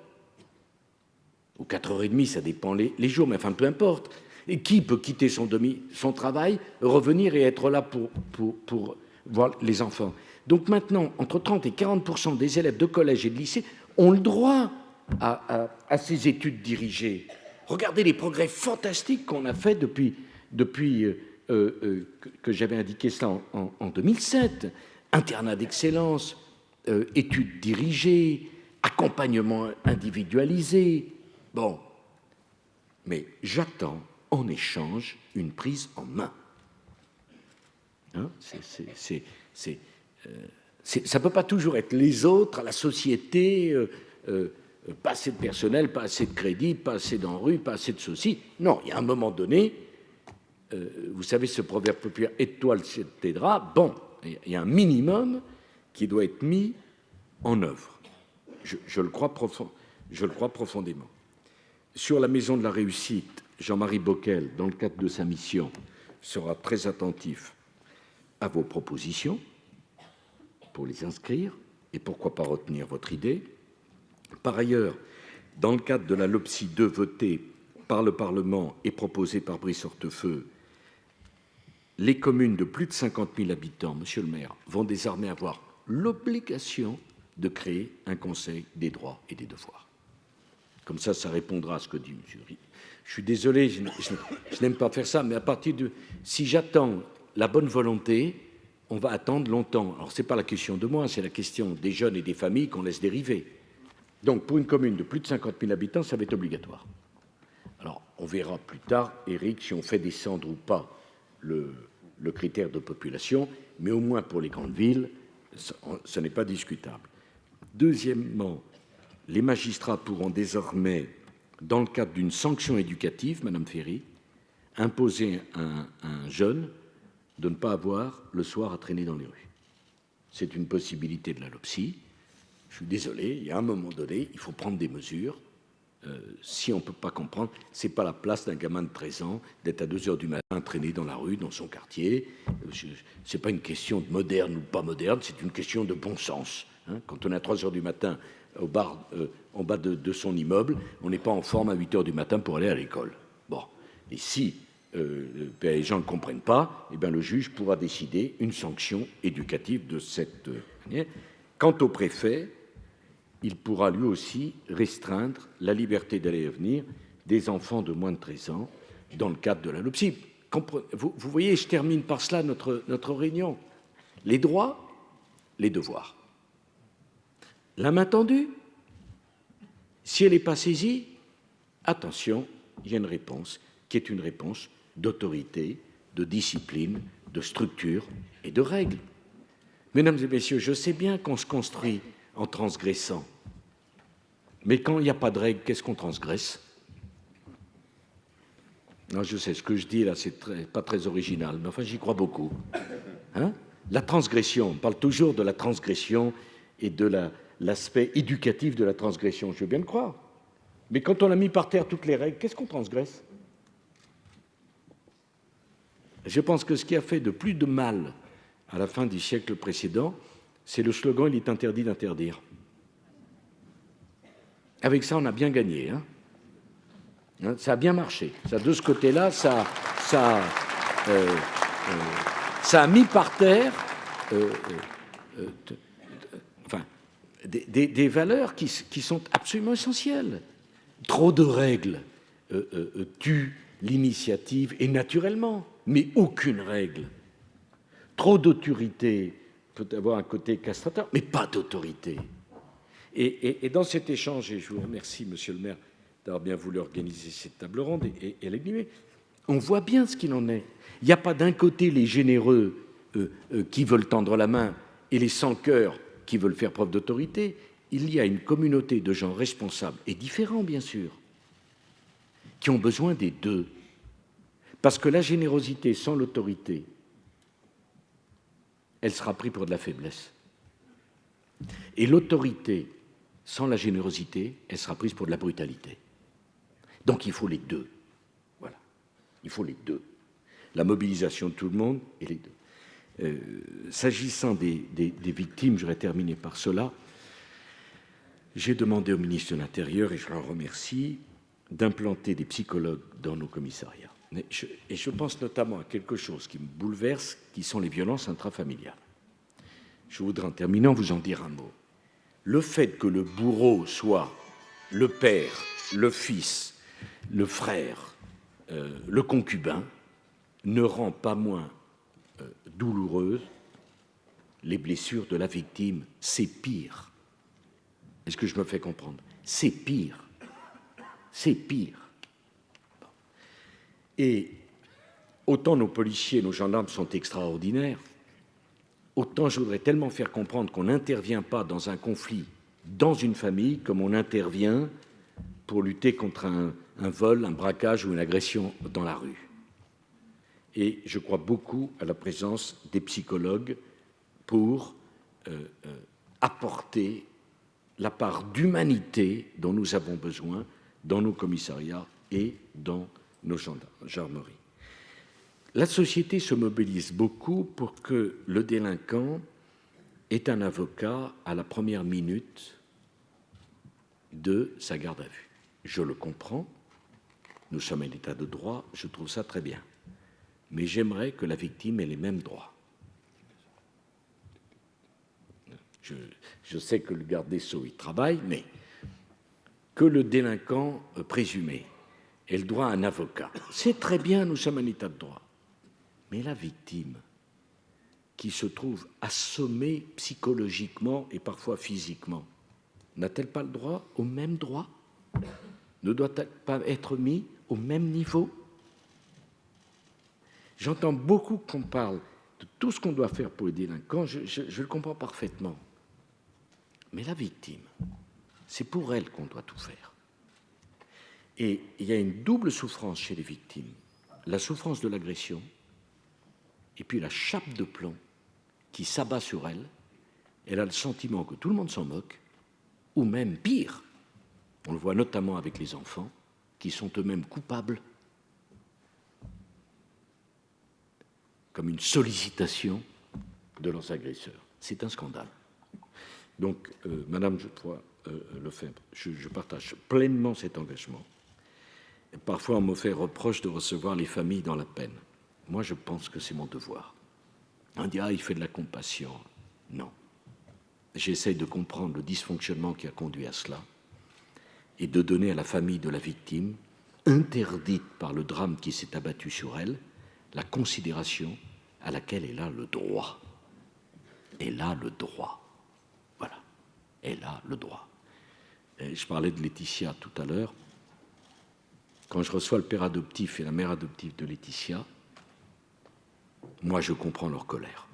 ou 4h30, ça dépend les jours, mais enfin peu importe. Et qui peut quitter son travail, revenir et être là pour voir les enfants? Donc maintenant, entre 30 et 40% des élèves de collège et de lycée ont le droit à ces études dirigées. Regardez les progrès fantastiques qu'on a fait depuis que j'avais indiqué ça en 2007. Internat d'excellence, études dirigées, accompagnement individualisé. Bon, mais j'attends en échange une prise en main. Hein, ça ne peut pas toujours être les autres, la société, pas assez de personnel, pas assez de crédit, pas assez d'enrue, pas assez de ceci. Non, il y a un moment donné, vous savez ce proverbe populaire « étoile t'aidera », bon, il y a un minimum qui doit être mis en œuvre. Je le crois profondément. Sur la Maison de la Réussite, Jean-Marie Bockel, dans le cadre de sa mission, sera très attentif à vos propositions pour les inscrire et pourquoi pas retenir votre idée. Par ailleurs, dans le cadre de la LOPSI 2 votée par le Parlement et proposée par Brice Hortefeux, les communes de plus de 50 000 habitants, monsieur le maire, vont désormais avoir l'obligation de créer un conseil des droits et des devoirs. Comme ça répondra à ce que dit monsieur Rie. Je suis désolé, je n'aime pas faire ça, mais à partir de... Si j'attends la bonne volonté, on va attendre longtemps. Alors, ce n'est pas la question de moi, c'est la question des jeunes et des familles qu'on laisse dériver. Donc, pour une commune de plus de 50 000 habitants, ça va être obligatoire. Alors, on verra plus tard, Éric, si on fait descendre ou pas le critère de population, mais au moins pour les grandes villes, ce n'est pas discutable. Deuxièmement, les magistrats pourront désormais, dans le cadre d'une sanction éducative, Madame Ferry, imposer à un jeune de ne pas avoir le soir à traîner dans les rues. C'est une possibilité de la LOPSI. Je suis désolé, il y a un moment donné, il faut prendre des mesures. Si on ne peut pas comprendre, ce n'est pas la place d'un gamin de 13 ans d'être à 2 heures du matin traîné dans la rue, dans son quartier. Ce n'est pas une question de moderne ou pas moderne, c'est une question de bon sens. Hein. Quand on est à 3 heures du matin au bar, en bas de son immeuble, on n'est pas en forme à 8 heures du matin pour aller à l'école. Bon, et si les gens ne comprennent pas, eh bien, le juge pourra décider une sanction éducative de cette manière. Quant au préfet, il pourra lui aussi restreindre la liberté d'aller et venir des enfants de moins de 13 ans dans le cadre de la LOPSI. Vous voyez, je termine par cela notre réunion. Les droits, les devoirs. La main tendue, si elle n'est pas saisie, attention, il y a une réponse qui est une réponse d'autorité, de discipline, de structure et de règles. Mesdames et messieurs, je sais bien qu'on se construit en transgressant. Mais quand il n'y a pas de règle, qu'est-ce qu'on transgresse? Non, je sais, ce que je dis là, c'est pas très original, mais enfin, j'y crois beaucoup. Hein? La transgression, on parle toujours de la transgression et de l'aspect éducatif de la transgression, je veux bien le croire. Mais quand on a mis par terre toutes les règles, qu'est-ce qu'on transgresse? Je pense que ce qui a fait de plus de mal à la fin du siècle précédent, c'est le slogan « Il est interdit d'interdire ». Avec ça, on a bien gagné. Hein, ça a bien marché. Ça, de ce côté-là, ça a mis par terre des valeurs qui sont absolument essentielles. Trop de règles tuent l'initiative, et naturellement, mais aucune règle. Trop d'autorité peut avoir un côté castrateur, mais pas d'autorité. Et dans cet échange, et je vous remercie, Monsieur le maire, d'avoir bien voulu organiser cette table ronde et l'animer, on voit bien ce qu'il en est. Il n'y a pas d'un côté les généreux qui veulent tendre la main et les sans-cœur qui veulent faire preuve d'autorité. Il y a une communauté de gens responsables et différents, bien sûr, qui ont besoin des deux. Parce que la générosité sans l'autorité, elle sera prise pour de la faiblesse. Et l'autorité sans la générosité, elle sera prise pour de la brutalité. Donc il faut les deux. Voilà. Il faut les deux. La mobilisation de tout le monde et les deux. S'agissant des victimes, j'aurais terminé par cela. J'ai demandé au ministre de l'Intérieur, et je l'en remercie, d'implanter des psychologues dans nos commissariats. Et je pense notamment à quelque chose qui me bouleverse, qui sont les violences intrafamiliales. Je voudrais, en terminant, vous en dire un mot. Le fait que le bourreau soit le père, le fils, le frère, le concubin, ne rend pas moins douloureuses les blessures de la victime. C'est pire. Est-ce que je me fais comprendre? C'est pire. C'est pire. Et autant nos policiers, nos gendarmes sont extraordinaires, autant je voudrais tellement faire comprendre qu'on n'intervient pas dans un conflit dans une famille comme on intervient pour lutter contre un vol, un braquage ou une agression dans la rue. Et je crois beaucoup à la présence des psychologues pour apporter la part d'humanité dont nous avons besoin dans nos commissariats et dans nos gendarmeries. La société se mobilise beaucoup pour que le délinquant ait un avocat à la première minute de sa garde à vue. Je le comprends, nous sommes à l'état de droit, je trouve ça très bien. Mais j'aimerais que la victime ait les mêmes droits. Je sais que le garde des Sceaux y travaille, mais que le délinquant présumé ait le droit à un avocat. C'est très bien, nous sommes en état de droit. Mais la victime, qui se trouve assommée psychologiquement et parfois physiquement, n'a-t-elle pas le droit au même droit? Ne doit-elle pas être mise au même niveau? J'entends beaucoup qu'on parle de tout ce qu'on doit faire pour les délinquants, je le comprends parfaitement. Mais la victime, c'est pour elle qu'on doit tout faire. Et il y a une double souffrance chez les victimes. La souffrance de l'agression et puis la chape de plomb qui s'abat sur elle. Elle a le sentiment que tout le monde s'en moque, ou même pire, on le voit notamment avec les enfants, qui sont eux-mêmes coupables, comme une sollicitation de leurs agresseurs. C'est un scandale. Donc, Madame Lefebvre, je partage pleinement cet engagement. Et parfois, on me fait reproche de recevoir les familles dans la peine. Moi, je pense que c'est mon devoir. On dit « Ah, il fait de la compassion ». Non. J'essaie de comprendre le dysfonctionnement qui a conduit à cela et de donner à la famille de la victime, interdite par le drame qui s'est abattu sur elle, la considération à laquelle elle a le droit. Elle a le droit. Voilà. Elle a le droit. Et je parlais de Laetitia tout à l'heure. Quand je reçois le père adoptif et la mère adoptive de Laetitia, moi, je comprends leur colère.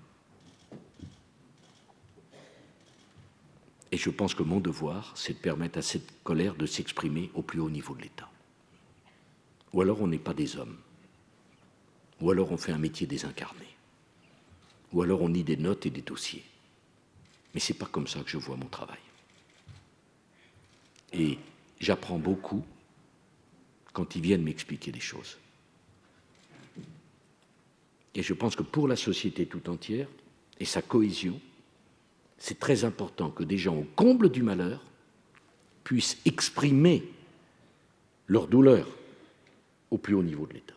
Et Et je pense que mon devoir, c'est de permettre à cette colère de s'exprimer au plus haut niveau de l'État. Ou alors on n'est pas des hommes. Ou alors on fait un métier désincarné. Ou alors on lit des notes et des dossiers. Mais ce n'est pas comme ça que je vois mon travail. Et j'apprends beaucoup quand ils viennent m'expliquer des choses. Et je pense que pour la société tout entière et sa cohésion, c'est très important que des gens au comble du malheur puissent exprimer leur douleur au plus haut niveau de l'État.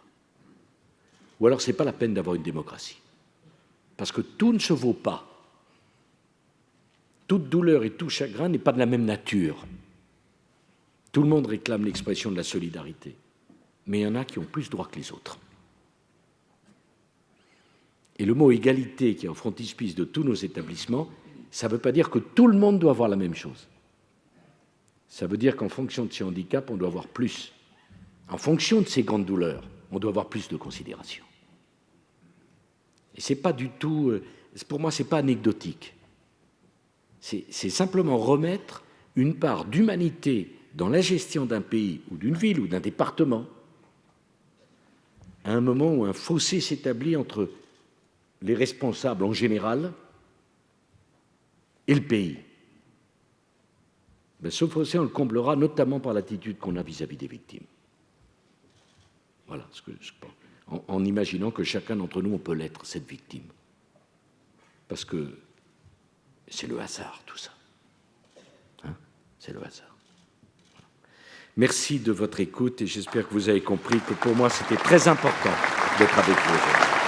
Ou alors ce n'est pas la peine d'avoir une démocratie. Parce que tout ne se vaut pas. Toute douleur et tout chagrin n'est pas de la même nature. Tout le monde réclame l'expression de la solidarité. Mais il y en a qui ont plus droit que les autres. Et le mot égalité qui est en frontispice de tous nos établissements, ça ne veut pas dire que tout le monde doit avoir la même chose. Ça veut dire qu'en fonction de ses handicaps, on doit avoir plus. En fonction de ses grandes douleurs, on doit avoir plus de considération. Et c'est pas du tout, pour moi, c'est pas anecdotique. C'est simplement remettre une part d'humanité dans la gestion d'un pays ou d'une ville ou d'un département à un moment où un fossé s'établit entre les responsables en général et le pays. Ben, ce fossé, on le comblera notamment par l'attitude qu'on a vis-à-vis des victimes. Voilà ce que je pense. En imaginant que chacun d'entre nous, on peut l'être, cette victime. Parce que c'est le hasard, tout ça. Hein? C'est le hasard. Voilà. Merci de votre écoute et j'espère que vous avez compris que pour moi, c'était très important d'être avec vous aujourd'hui.